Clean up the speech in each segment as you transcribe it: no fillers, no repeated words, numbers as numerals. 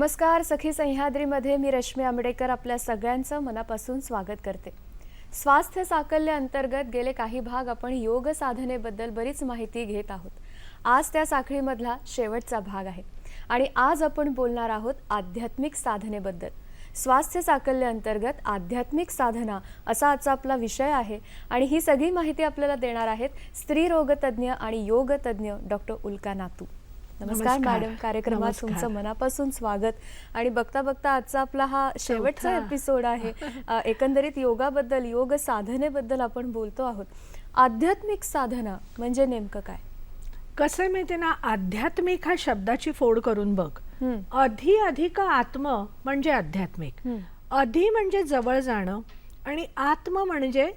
नमस्कार सखी सह्याद्रीमध्ये मी रश्मी आंबेडकर आपल्या सगळ्यांचं मनापासून स्वागत करते। स्वास्थ्य साकल्य अंतर्गत गेले काही भाग आपण योग साधनेबद्दल बरीच माहिती घेत आहोत। आज त्या साखळीमधला शेवटचा भाग आहे आणि आज आपण बोलणार आहोत आध्यात्मिक साधनेबद्दल। स्वास्थ्य साकल्य अंतर्गत आध्यात्मिक साधना असा आजचा आपला विषय आहे आणि ही सगळी माहिती आपल्याला देणार आहेत स्त्री रोग तज्ञ आणि योग तज्ञ डॉक्टर उल्का नातू। नमस्कार मॅडम, कार्यक्रमात तुमचं मनापासून स्वागत। आणि बघता बघता आजचा आपला हा शेवटचा एपिसोड आहे। एकंदरीत योगाबद्दल, योग साधनेबद्दल आपण बोलतो आहोत। आध्यात्मिक साधना म्हणजे नेमकं काय? कसं आहे माहिती ना, आध्यात्मिक हा शब्दाची फोड करून बघ। अधि अधिक आत्म म्हणजे आध्यात्मिक। अधि म्हणजे जवळ जाणं आणि आत्म म्हणजे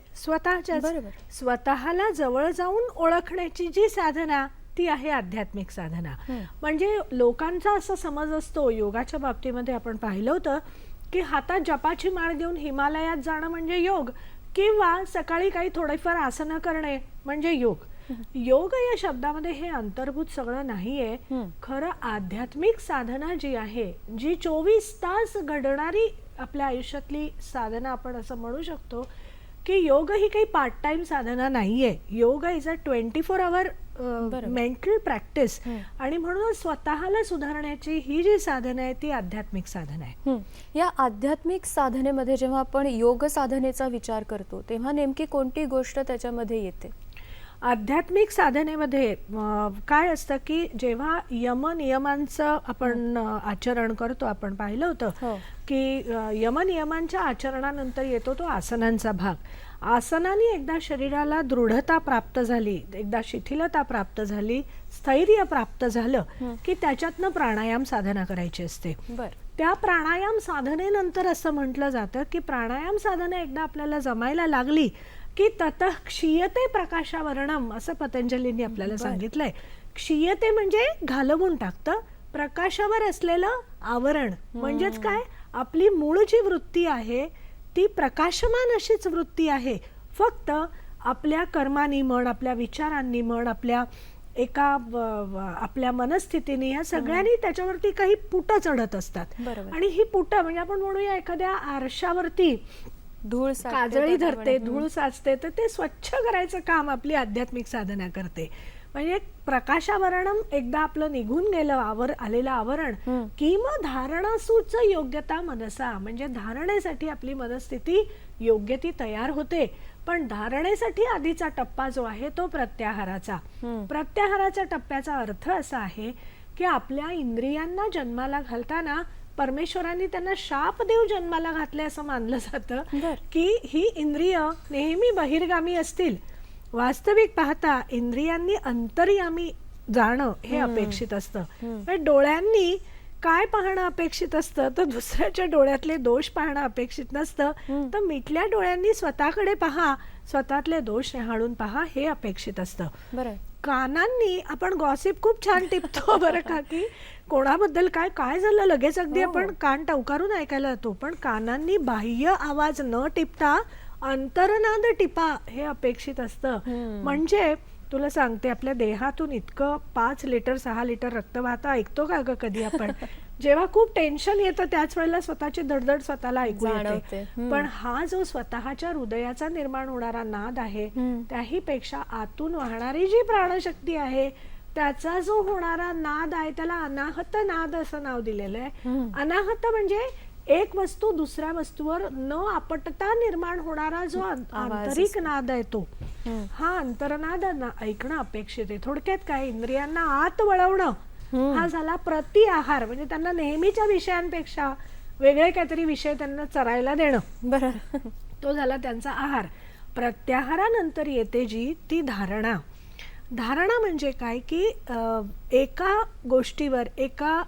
स्वतःला जवळ जाऊन ओळखण्याची जी साधना ती आहे आध्यात्मिक साधना। म्हणजे लोकांचा असा समज असतो योगाच्या बाबतीमध्ये, आपण पाहिलं होतं की हातात जपाची माळ घेऊन हिमालयात जाणं म्हणजे योग, किंवा सकाळी काही थोडेफार आसनं करणे म्हणजे योग। योग या शब्दामध्ये हे अंतर्भूत सगळं नाहीये। खरं आध्यात्मिक साधना जी आहे, जी 24 तास घडणारी आपल्या आयुष्यातली साधना, आपण असं म्हणू शकतो की योग ही काही पार्ट टाइम साधना नाहीये। Yoga is a 24 hour mental practice, आणि म्हणून स्वतःला सुधारण्याची ही जी साधना आहे ती आध्यात्मिक साधना आहे। या आध्यात्मिक साधनेमध्ये जेव्हा आपण योग साधनेचा विचार करतो तेव्हा नेमकी कोणती गोष्ट त्याच्यामध्ये येते? आध्यात्मिक साधनेमध्ये काय असतं की जेव्हा यम नियमांचं आपण आचरण करतो, आपण पाहिलं होतं की यम नियमांच्या आचरणानंतर येतो तो आसनांचा भाग। आसनाने एकदा शरीराला दृढता प्राप्त झाली, एकदा शिथिलता प्राप्त झाली, स्थैर्य प्राप्त झालं की त्याच्यातनं प्राणायाम साधना करायची असते। त्या प्राणायाम साधनेनंतर असं म्हटलं जातं की प्राणायाम साधना एकदा आपल्याला जमायला लागली की ततः क्षीयते प्रकाशावरणम, असं पतंजलींनी आपल्याला सांगितलंय। क्षीयते म्हणजे घालवून टाकतं, प्रकाशावर असलेलं आवरण म्हणजेच काय, आपली मूळ जी वृत्ती आहे ती प्रकाशमान अशीच वृत्ती आहे, फक्त आपल्या कर्मांनी म्हण, आपल्या विचारांनी म्हण, आपल्या मनस्थितीने, ह्या सगळ्यांनी त्याच्यावरती काही पुटं चढत असतात। आणि ही पुटं म्हणजे आपण म्हणूया एखाद्या आरशावरती धूळ काजळी धरते, धूळ साचते, तर ते स्वच्छ करायचं काम आपली आध्यात्मिक साधना करते। म्हणजे प्रकाशावरणम एकदा आपलं निघून गेलं आलेलं आवरण, की मग धारणासूच योग्यता मनसा, म्हणजे धारणेसाठी आपली मनस्थिती योग्य ती तयार होते। पण धारणेसाठी आधीचा टप्पा जो आहे तो प्रत्याहाराचा। प्रत्याहाराच्या टप्प्याचा अर्थ असा आहे की आपल्या इंद्रियांना जन्माला घालताना परमेश्वरांनी त्यांना शाप देव जन्माला घातले असं मानलं जातं की ही इंद्रिय नेहमी बहिर्गामी असतील। वास्तविक पाहता इंद्रियांनी अंतर्यामी जाणं हे अपेक्षित असतं। डोळ्यांनी काय पाहणं अपेक्षित असतं, तर दुसऱ्याच्या डोळ्यातले दोष पाहणं अपेक्षित नसतं, तर मिटल्या डोळ्यांनी स्वतःकडे पहा, स्वतःतले दोष निहाळून पहा हे अपेक्षित असतं। कानांनी आपण गॉसिप खूप छान टिपतो बरं का, की कोणाबद्दल काय काय झालं लगेच अगदी आपण कान टवकारून ऐकायला जातो, पण कानांनी बाह्य आवाज न टिपता अंतर्नाद टिपा हे अपेक्षित असतं। म्हणजे तुला सांगते, आपल्या देहातून इतकं 5 लिटर 6 लिटर रक्त वाहतं ऐकतो का ग कधी आपण? जेव्हा खूप टेन्शन येतं त्याच वेळेला स्वतःची धडधड स्वतःला ऐकू येते। पण हा जो स्वतःच्या हृदयाचा निर्माण होणारा नाद आहे, त्याही पेक्षा आतून वाहणारी जी प्राणशक्ती आहे त्याचा जो होणारा नाद आहे त्याला अनाहत नाद असं नाव दिलेलं आहे। अनाहत म्हणजे एक वस्तू दुसऱ्या वस्तूवर न आपटता निर्माण होणारा जो आंतरिक नाद आहे तो, हा अंतर्नाद ऐकणं अपेक्षित आहे। थोडक्यात काय, इंद्रियांना आत वळवणं हा झाला प्रतिआहार, म्हणजे त्यांना नेहमीच्या विषयांपेक्षा वेगळे काहीतरी विषय त्यांना चरायला देणं, तो झाला त्यांचा आहार। प्रत्याहारानंतर येते जी ती धारणा। धारणा म्हणजे काय की एका गोष्टीवर, एका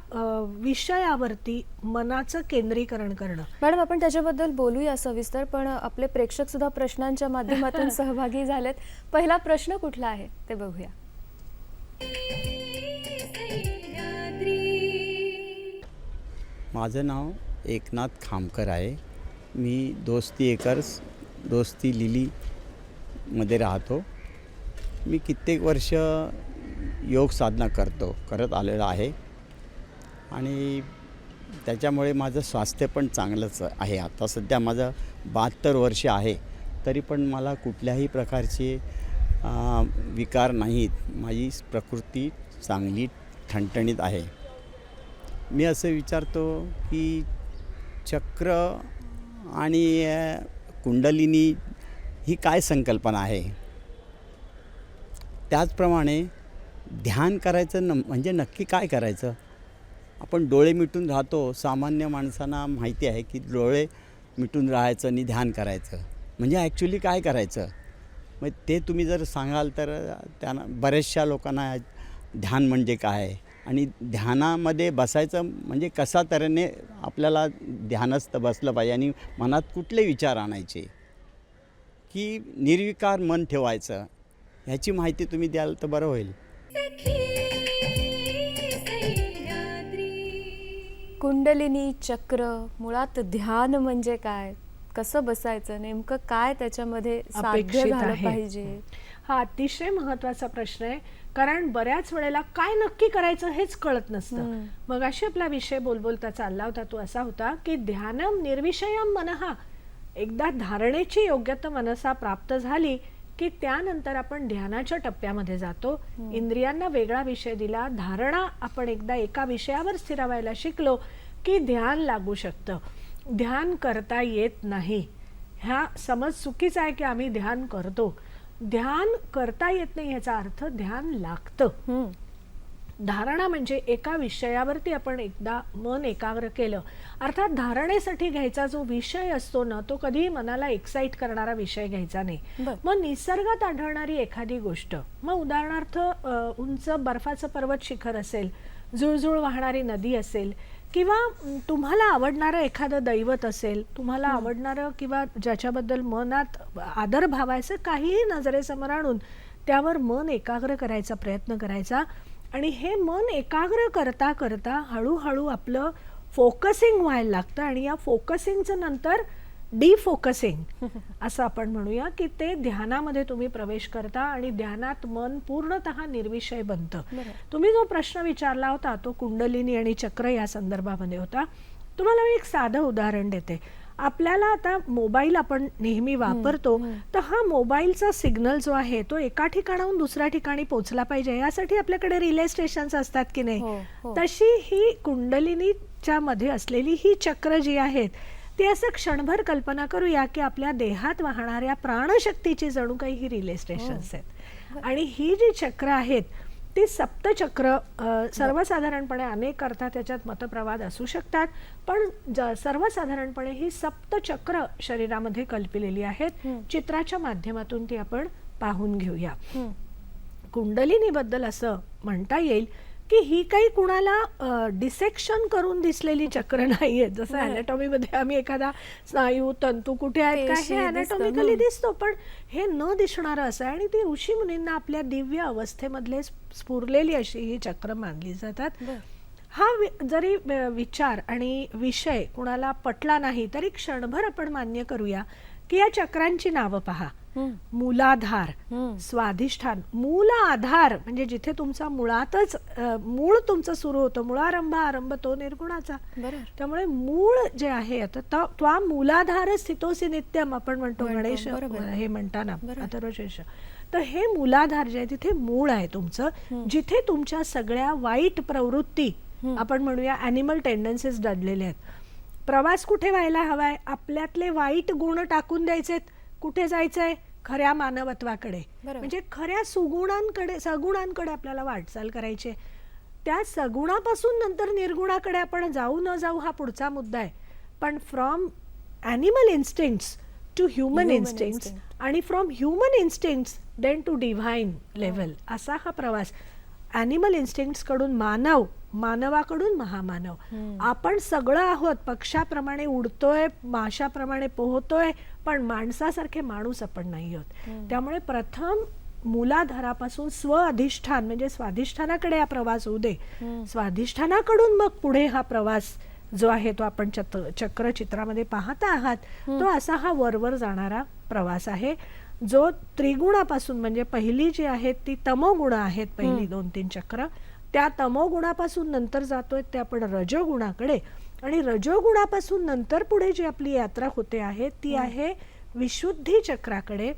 विषयावरती मनाचं केंद्रीकरण करणं। मॅडम, आपण त्याच्याबद्दल बोलूया सविस्तर, पण आपले प्रेक्षक सुद्धा प्रश्नांच्या माध्यमातून सहभागी झालेत। पहिला प्रश्न कुठला आहे ते बघूया। माझं नाव एकनाथ खामकर आहे। मी दोस्ती एकर्स, दोस्ती लिली मध्ये राहतो। मी कित्येक वर्ष योग साधना करत आलेला आहे आणि त्याच्यामुळे माझं स्वास्थ्य पण चांगलंच आहे. आता सध्या माझं 72 वर्ष आहे, तरी पण मला कुठल्याही प्रकारचे विकार नाहीत. माझी प्रकृती चांगली ठणठणीत आहे. मी असं विचारतो की चक्र आणि कुंडलिनी ही काय संकल्पना आहे? त्याचप्रमाणे ध्यान करायचं म्हणजे नक्की काय करायचं? आपण डोळे मिटून राहतो. सामान्य माणसांना माहिती आहे की डोळे मिटून राहायचं आणि ध्यान करायचं. म्हणजे ॲक्च्युली काय करायचं? मग ते तुम्ही जर सांगाल तर त्यांना बऱ्याचशा लोकांना ध्यान म्हणजे काय आणि ध्यानामध्ये बसायचं म्हणजे कशा तऱ्हेने आपल्याला ध्यानस्थ बसलं पाहिजे आणि मनात कुठले विचार आणायचे की निर्विकार मन ठेवायचं, ह्याची माहिती तुम्ही द्याल तर बरं होईल. कुंडलिनी, चक्र, मुळात ध्यान म्हणजे काय, कसं बसायचं, नेमकं काय त्याच्यामध्ये साध्य अपेक्षित झालं आहे. पाहिजे? हा अतिशय महत्वाचा प्रश्न आहे, कारण बऱ्याच वेळेला काय नक्की करायचं हेच कळत नसतं. मग अशी आपला विषय बोलता चालला होता तो असा होता की ध्यानम निर्विषयम मनहा, एकदा धारणेची योग्यता मनसा प्राप्त झाली की त्यानंतर आपण ध्यानाच्या टप्प्यामध्ये जातो. इंद्रियांना वेगळा विषय दिला, धारणा आपण एकदा एका विषयावर स्थिरावायला शिकलो की ध्यान लागू शकतं. ध्यान करता येत नाही हा समज चुकीचा आहे की आम्ही ध्यान करतो. ध्यान करता येत नाही याचा अर्थ ध्यान लागतं. धारणा म्हणजे एका विषयावरती आपण एकदा मन एकाग्र केलं, अर्थात धारणेसाठी घ्यायचा जो विषय असतो ना तो कधीही मनाला एक्साइट करणारा विषय घ्यायचा नाही. मग निसर्गात आढळणारी एखादी गोष्ट, मग उदाहरणार्थ उंच बर्फाचं पर्वत शिखर असेल, जुळजुळ वाहणारी नदी असेल, किंवा तुम्हाला आवडणारं एखादं दैवत असेल, तुम्हाला आवडणारं किंवा ज्याच्याबद्दल मनात आदर भावायचं काहीही नजरेसमोर आणून त्यावर मन एकाग्र करायचा प्रयत्न करायचा. आणि हे मन एकाग्र करता करता हळूहळू आपलं फोकसिंग व्हायला लागतं आणि या फोकसिंगचं नंतर डिफोकसिंग असं आपण म्हणूया की ते ध्यानामध्ये तुम्ही प्रवेश करता आणि ध्यानात मन पूर्णतः निर्विषय बनतं. तुम्ही जो प्रश्न विचारला होता तो कुंडलिनी आणि चक्र या संदर्भामध्ये होता. तुम्हाला मी एक साधं उदाहरण देते. आपल्याला आता मोबाईल आपण नेहमी वापरतो, तर हा मोबाईलचा सिग्नल जो आहे तो एका ठिकाणाहून दुसऱ्या ठिकाणी पोहोचला पाहिजे यासाठी आपल्याकडे रिले स्टेशन्स असतात की नाही. तशी ही कुंडलिनीच्या मध्ये असलेली ही चक्र जी आहेत ती असं क्षणभर कल्पना करूया की आपल्या देहात वाहणाऱ्या प्राणशक्तीची जणू काही ही रिले स्टेशन्स आहेत. आणि ही जी चक्र आहेत ती सप्तचक्र, सर्वसाधारणपणे अनेक अर्थात त्याच्यात मतप्रवाद असू शकतात, पण सर्वसाधारणपणे ही सप्तचक्र शरीरामध्ये कल्पिलेली आहेत. चित्राच्या माध्यमातून ती आपण पाहून घेऊया. कुंडलिनीबद्दल असं म्हणता येईल की ही काही कुणाला डिसेक्शन करून दिसलेली चक्र नाहीये. जसं अॅनाटॉमीमध्ये आम्ही एखादा स्नायू तंतू कुठे आहेत का हे अॅनाटॉमिकली दिसतो, पण हे न दिसणारं असं आहे. आणि ती ऋषी मुनींना आपल्या दिव्य अवस्थेमधले स्फुरलेली अशी ही चक्र मानली जातात. हा जरी विचार आणि विषय कुणाला पटला नाही तरी क्षणभर आपण मान्य करूया की या चक्रांची नावं पहा. मूलाधार, स्वाधिष्ठान. मूल आधार म्हणजे जिथे तुमचा मुळातच मूळ तुमचं सुरू होतं, मुळारंभ आरंभ तो निर्गुणाचा. त्यामुळे मूळ जे आहे आता त्वा मूलाधार स्थितोसी नित्यम आपण म्हणतो गणेश हे म्हणताना अथर्वशीर्ष. तर हे मूलाधार जे आहे तिथे मूळ आहे तुमचं, जिथे तुमच्या सगळ्या वाईट प्रवृत्ती आपण म्हणूया ॲनिमल टेंडन्सीज दडलेले आहेत. प्रवास कुठे व्हायला हवाय? आपल्यातले वाईट गुण टाकून द्यायचेत. कुठे जायचंय? खऱ्या मानवत्वाकडे, म्हणजे खऱ्या सगुणांकडे आपल्याला वाटचाल करायची. त्या सगुणापासून नंतर निर्गुणाकडे आपण जाऊ न जाऊ हा पुढचा मुद्दा आहे. पण from animal instincts to human instincts आणि from human instincts then to divine level असा हा प्रवास. ॲनिमल इन्स्टिंक्ट्स कडून मानव, मानवाकडून महामानव. आपण सगळं आहोत. पक्षाप्रमाणे उडतोय, माशाप्रमाणे पोहतोय, पण माणसासारखे माणूस आपण नाही आहोत. त्यामुळे प्रथम मूलाधारापासून स्व अधिष्ठान म्हणजे स्वाधिष्ठानाकडे हा प्रवास होऊ दे. स्वाधिष्ठानाकडून मग पुढे हा प्रवास जो आहे तो आपण चक्र चित्रामध्ये पाहता आहात तो असा हा वरवर जाणारा प्रवास आहे, जो त्रिगुणापासून म्हणजे पहिली जी आहेत ती तमोगुण आहेत, पहिली 2-3 चक्र. त्या तमोगुणापासून नंतर जातोय ते आपण रजोगुणाकडे आणि रजोगुणापासून नंतर पुढे जी आपली यात्रा होते आहे ती आहे विशुद्धी चक्राकडे.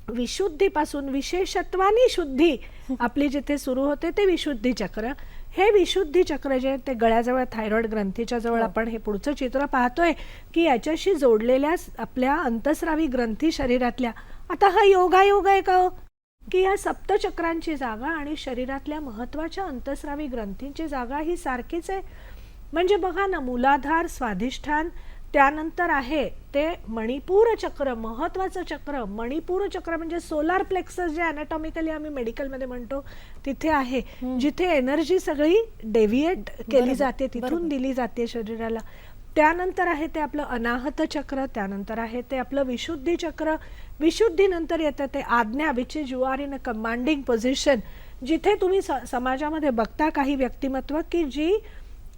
विशुद्धीपासून विशेषत्वानी शुद्धी आपली जिथे सुरू होते ते विशुद्धी चक्र. हे विशुद्धी चक्र जे ते गळ्याजवळ थायरॉइड ग्रंथीच्या जवळ आपण हे पुढचं चित्र पाहतोय की याच्याशी जोडलेल्या आपल्या अंतस्रावी ग्रंथी शरीरातल्या. आता हा योगायोग आहे का हो? की या सप्तचक्रांची जागा आणि शरीरातल्या महत्वाच्या अंतस्रावी ग्रंथींची जागा ही सारखीच आहे. म्हणजे बघा ना, मूलाधार, स्वाधिष्ठान, त्यानंतर आहे ते मणिपूर चक्र, महत्वाचं चक्र. मणिपूर चक्र म्हणजे सोलार प्लेक्सस जे अनाटॉमिकली आम्ही मेडिकलमध्ये म्हणतो तिथे आहे, जिथे एनर्जी सगळी डेव्हिएट केली जाते, तिथून दिली जाते शरीराला. त्यानंतर आहे ते आपलं अनाहत चक्र, त्यानंतर आहे ते आपलं विशुद्धी चक्र. विशुद्धीनंतर येतं ते आज्ञा, which is you are in a commanding position. जिथे तुम्ही समाजामध्ये बघता काही व्यक्तिमत्व की जी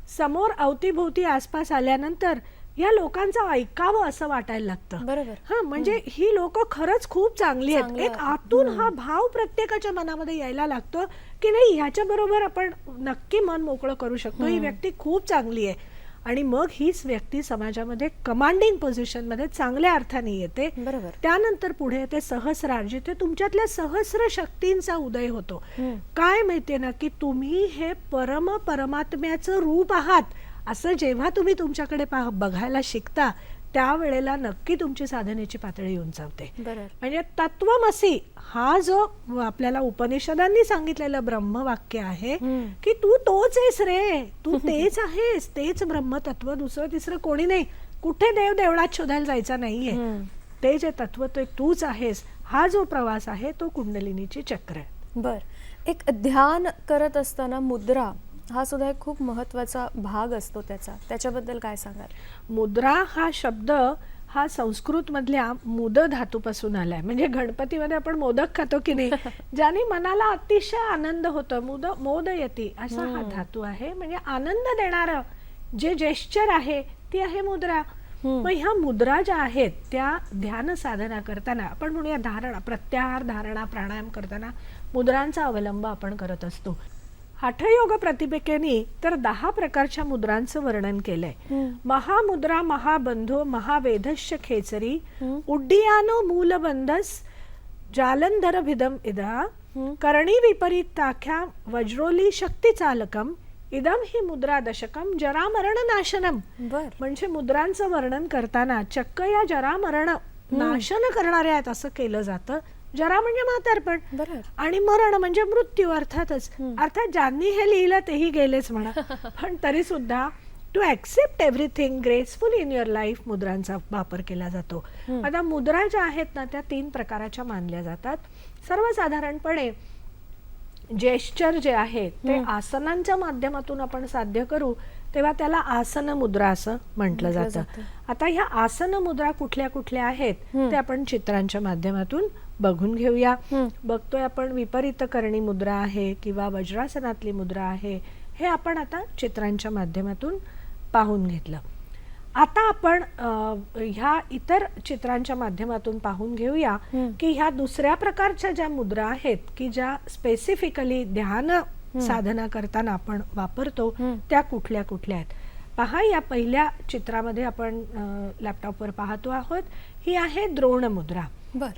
समोर अवतीभोवती आसपास आल्यानंतर या लोकांचं ऐकावं असं वाटायला लागतं. बरोबर. हा, म्हणजे ही लोक खरंच खूप चांगली आहेत. एक आतून हा भाव प्रत्येकाच्या मनामध्ये यायला लागतो की नाही, ह्याच्या बरोबर आपण नक्की मन मोकळं करू शकतो, ही व्यक्ती खूप चांगली आहे. आणि मग हीच व्यक्ती समाजामध्ये कमांडिंग पोझिशन मध्ये चांगल्या अर्थाने येते. बरोबर. त्यानंतर पुढे येते सहस्रार, जिथे तुमच्यातल्या सहस्र शक्तींचा उदय होतो. काय माहितीये ना की तुम्ही हे परमात्म्याचं रूप आहात असं जेव्हा तुम्ही तुमच्याकडे बघायला शिकता त्यावेळेला नक्की तुमची साधनेची पातळी उंचावते. म्हणजे तत्वमसी हा जो आपल्याला उपनिषदांनी सांगितलेलं ब्रह्मवाक्य आहे की तू तोच आहेस रे, तू तेच आहेस, तेच ब्रह्मतत्व, दुसरं तिसरं कोणी नाही, कुठे देव देवळात शोधायला जायचा नाहीये, ते जे तत्व ते तूच आहेस. हा जो प्रवास आहे तो कुंडलिनीची चक्र आहे. बर. एक ध्यान करत असताना मुद्रा हा सुद्धा एक खूप महत्वाचा भाग असतो त्याच्याबद्दल काय सांगाल? मुद्रा हा शब्द हा संस्कृत मधल्या मुद धातूपासून आलाय. म्हणजे गणपतीमध्ये आपण मोदक खातो की नाही, ज्याने मनाला अतिशय आनंद होतो, मोदयती असा हा धातू आहे. म्हणजे आनंद देणारं जे जेस्चर आहे ती आहे मुद्रा. मग ह्या मुद्रा ज्या आहेत त्या ध्यान साधना करताना आपण म्हणूया धारणा, प्रत्याहार, धारणा, प्राणायाम करताना मुद्रांचा अवलंब आपण करत असतो. हठयोग प्रतिपिकेने तर 10 प्रकारच्या मुद्रांचं वर्णन केलंय. महामुद्रा, महाबंधो, महावेधश्य खेचरी, उड्डियानो मूलबंधस, जालंधर भिदम इदा, करणी विपरीताख्या वज्रोली शक्ती चालकम, इदम ही मुद्रा दशकम जरामरण नाशनम. म्हणजे मुद्रांचं वर्णन करताना चक्क या जरामरण नाशन करणाऱ्या आहेत असं केलं जातं. जरा म्हणजे म्हातारपण आणि मरण म्हणजे मृत्यू. अर्थातच ज्यांनी हे लिहिलं तेही गेलेच म्हणा, पण तरी सुद्धा to accept everything graceful in your life मुद्रांचा वापर केला जातो. आता मुद्रा ज्या आहेत ना त्या 3 प्रकाराच्या मानल्या जातात. सर्वसाधारणपणे जेस्चर जे आहे ते आसनांच्या माध्यमातून आपण साध्य करू तेव्हा त्याला आसन मुद्रा असं म्हटलं जातं. आता ह्या आसन मुद्रा कुठल्या कुठल्या आहेत ते आपण चित्रांच्या माध्यमातून बघून घेऊया. बघतोय आपण विपरीत करणी मुद्रा आहे किंवा वज्रासनातली मुद्रा आहे, हे आपण आता चित्रांच्या माध्यमातून पाहून घेतलं. आता आपण ह्या इतर चित्रांच्या माध्यमातून पाहून घेऊया की ह्या दुसऱ्या प्रकारच्या ज्या मुद्रा आहेत की ज्या स्पेसिफिकली ध्यान साधना करताना आपण वापरतो त्या कुठल्या कुठल्या आहेत. पहा, या पहिल्या चित्रामध्ये आपण लॅपटॉपवर पाहतो आहोत, ही आहे द्रोण मुद्रा.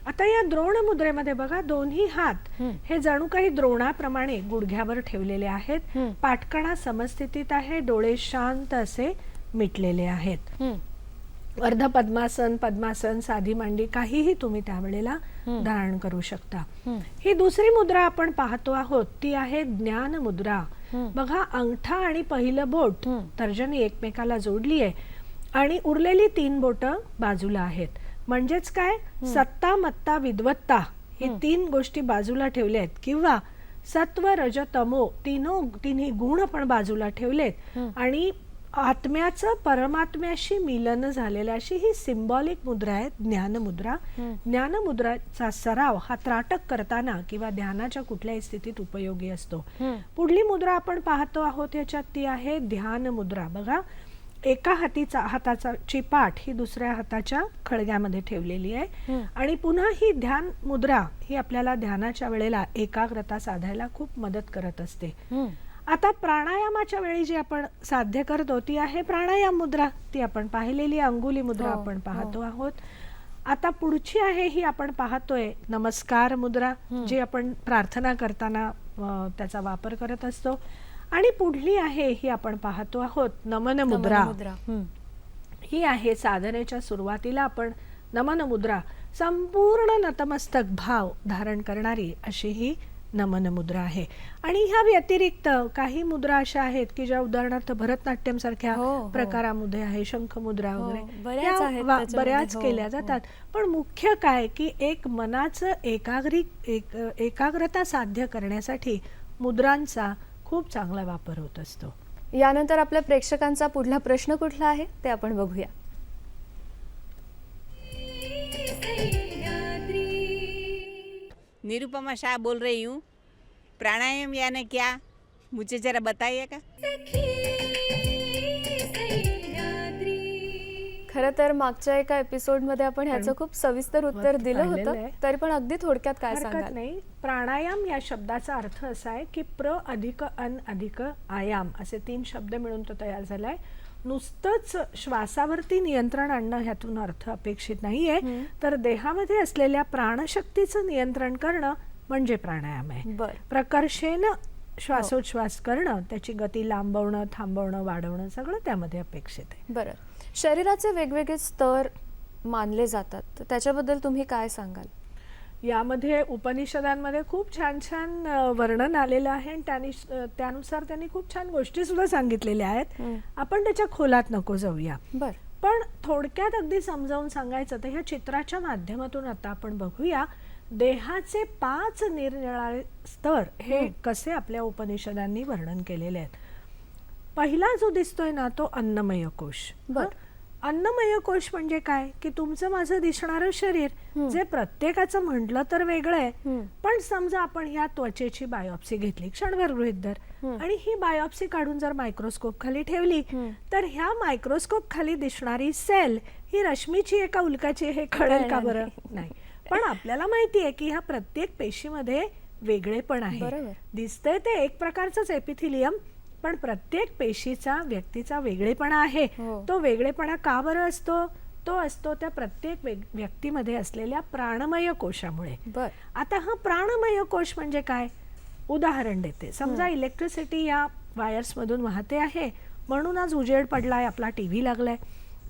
आता या द्रोण मुद्रेमध्ये बघा, दोन्ही हात हे जणू काही द्रोणाप्रमाणे गुडघ्यावर ठेवलेले आहेत. पाठकणा समस्थितीत आहे, डोळे शांत असे मिटलेले आहेत. अर्ध पद्मासन, पद्मासन, साधी मांडी काहीही तुम्ही त्यावेळेला धारण करू शकता. ही दुसरी मुद्रा आपण पाहतो आहोत ती आहे ज्ञान मुद्रा. बघा, अंगठा आणि पहिलं बोट तर्जनी एकमेकाला जोडली आहे आणि उरलेली 3 बोट बाजूला आहेत. म्हणजेच काय, सत्ता, मत्ता, विद्वत्ता हे 3 गोष्टी बाजूला ठेवल्या आहेत किंवा सत्व, रज, तमो तिन्ही गुण आपण बाजूला ठेवलेत आणि आत्म्याचं परमात्म्याशी मिलन झालेलं अशी ही सिंबॉलिक मुद्रा आहे ज्ञानमुद्रा. ज्ञानमुद्राचा सराव हा त्राटक करताना किंवा ध्यानाच्या कुठल्याही स्थितीत उपयोगी असतो. पुढली मुद्रा आपण पाहतो आहोत याच्यात ती आहे ध्यान मुद्रा. बघा, एका हाताची पाठ ही दुसऱ्या हाताच्या खळग्यामध्ये ठेवलेली आहे आणि पुन्हा ही ध्यान मुद्रा ही आपल्याला ध्यानाच्या वेळेला एकाग्रता साधायला खूप मदत करत असते. आता प्राणायामाच्या वेळी जी आपण साध्य करतो ती आहे प्राणायाम मुद्रा. ती आपण पाहिलेली अंगुली मुद्रा हो, आपण पाहतो आहोत. आता पुढची आहे ही आपण पाहतोय नमस्कार मुद्रा, जी आपण प्रार्थना करताना त्याचा वापर करत असतो. आणि पुढली आहे ही आपण पाहतो आहोत नमन मुद्रा. मुद्रा. ही आहे साधनेच्या सुरुवातीला आपण नमन मुद्रा, संपूर्ण नतमस्तक भाव धारण करणारी अशी ही नमन मुद्रा आहे. आणि ह्या व्यतिरिक्त काही मुद्रा अशा आहेत की ज्या उदाहरणार्थ भरतनाट्यम सारख्या हो, हो. प्रकारामध्ये आहे, शंख मुद्रा हो, वगैरे बऱ्याच या आहेत त्याच्यामध्ये. बऱ्याच हो, केल्या हो. जातात. पण मुख्य काय की एक मनाचं एकाग्रता साध्य करण्यासाठी मुद्रांचा खूप चांगला वापर होत असतो. यानंतर आपल्या प्रेक्षकांचा पुढला प्रश्न कुठला आहे ते आपण बघूया. निरुपमा शाह बोल रही हूँ. प्राणायाम यानी क्या, मुझे जरा बताइएगा. खरं तर मागच्या एका एपिसोडमध्ये आपण ह्याचं खूप सविस्तर उत्तर दिलं पाहिलेलं होतं, आहे. तरी पण अगदी थोडक्यात काय हरकत सांगाल? नाही. प्राणायाम या शब्दाचा अर्थ असा आहे की प्र अधिक अन अधिक आयाम असे 3 शब्द मिळून तो तयार झालाय. नुसतंच श्वासावरती नियंत्रण आणणं ह्यातून अर्थ अपेक्षित नाहीये, तर देहामध्ये असलेल्या प्राणशक्तीचं नियंत्रण करणं म्हणजे प्राणायाम आहे. बर. प्रकर्षेनं श्वासोच्छ्वास करणं, त्याची गती लांबवणं, थांबवणं, वाढवणं सगळं त्यामध्ये अपेक्षित आहे. बरं. शरीराचे वेगवेगळे स्तर मानले जातात, तर त्याच्याबद्दल तुम्ही काय सांगाल? यामध्ये उपनिषदांमध्ये खूप छान छान वर्णन आलेलं आहे आणि त्यानुसार त्यांनी खूप छान गोष्टी सुद्धा सांगितलेल्या आहेत. आपण त्याच्या खोलात नको जाऊया. बर. पण थोडक्यात अगदी समजावून सांगायचं तर ह्या चित्राच्या माध्यमातून आता आपण बघूया देहाचे 5 निरनिराळे स्तर हे कसे आपल्या उपनिषदांनी वर्णन केलेले आहेत. पहिला जो दिसतोय ना तो अन्नमय कोश. बर. अन्नमय कोश म्हणजे काय की तुमचं माझं दिसणारं शरीर जे प्रत्येकाचं म्हटलं तर वेगळं आहे. पण समजा आपण ह्या त्वचेची बायोप्सी घेतली, क्षणभर गृहीत धर, आणि ही बायोप्सी काढून जर मायक्रोस्कोप खाली ठेवली तर ह्या मायक्रोस्कोप खाली दिसणारी सेल ही रश्मीची एका उल्काची हे कळेल का बरं? नाही. पण आपल्याला माहिती आहे की ह्या प्रत्येक पेशीमध्ये वेगळेपण आहे. बरोबर. दिसतंय ते एक प्रकारचंच एपिथिलियम, पण प्रत्येक पेशीचा व्यक्तीचा वेगळेपणा आहे. हो. तो वेगळेपणा का बरं असतो? तो असतो त्या प्रत्येक व्यक्तीमध्ये असलेल्या प्राणमय कोशामुळे. बर. आता हा प्राणमय कोश म्हणजे काय? उदाहरण देते. समजा इलेक्ट्रिसिटी या वायर्स मधून वाहते आहे, म्हणून आज उजेड पडलाय, आपला टीव्ही लागलाय.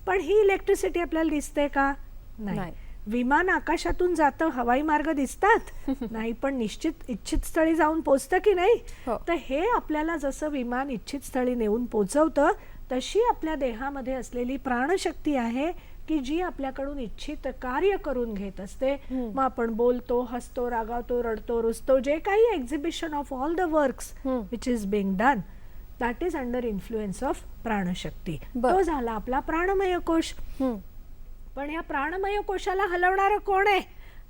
पण ही इलेक्ट्रिसिटी आपल्याला दिसते का? नाही. नाही. विमान आकाशातून जातं, हवाई मार्ग दिसतात नाही, पण निश्चित इच्छित स्थळी जाऊन पोचतं की नाही? हो. तर हे आपल्याला जसं विमान इच्छित स्थळी नेऊन पोचवतं, तशी आपल्या देहामध्ये असलेली प्राणशक्ती आहे की जी आपल्याकडून इच्छित कार्य करून घेत असते. मग आपण बोलतो, हसतो, रागावतो, रडतो, रुसतो, जे काही exhibition of all the works which is being done, that is under influence of प्राणशक्ती. बर. तो झाला आपला प्राणमय कोश. पण या प्राणमय कोशाला हलवणारं कोण आहे?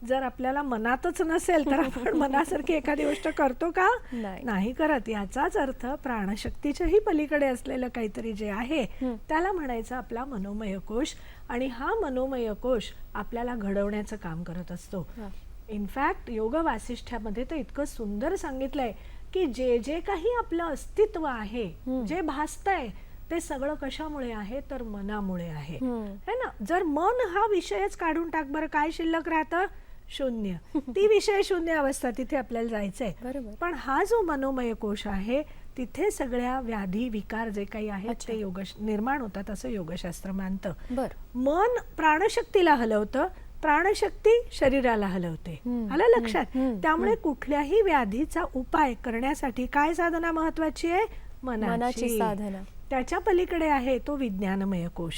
जर आपल्याला मनातच नसेल तर आपण मनासारखी एखादी गोष्ट करतो का? नाही करत. याचाच अर्थ प्राणशक्तीच्याही पलीकडे असलेलं काहीतरी जे आहे त्याला म्हणायचं आपला मनोमय कोश. आणि हा मनोमय कोश आपल्याला घडवण्याचं काम करत असतो. इनफॅक्ट योग वासिष्ठ्यामध्ये तर इतकं सुंदर सांगितलंय की जे जे काही आपलं अस्तित्व आहे, जे भासतंय, ते सगळं कशामुळे आहे तर मनामुळे आहे. है ना? जर मन हा विषयच काढून टाक बरं, काय शिल्लक राहतं? शून्य. ती विषय शून्य अवस्था, तिथे आपल्याला जायचंय. बरोबर. पण हा जो मनोमय कोश आहे तिथे सगळ्या व्याधी विकार जे काही आहेत ते निर्माण होतात असं योगशास्त्र मानतं. बर. मन प्राणशक्तीला हलवतं, प्राणशक्ती शरीराला हलवते. आलं लक्षात? त्यामुळे कुठल्याही व्याधीचा उपाय करण्यासाठी काय साधना महत्वाची आहे? मनाची साधना. त्याच्या पलीकडे आहे तो विज्ञानमय कोश.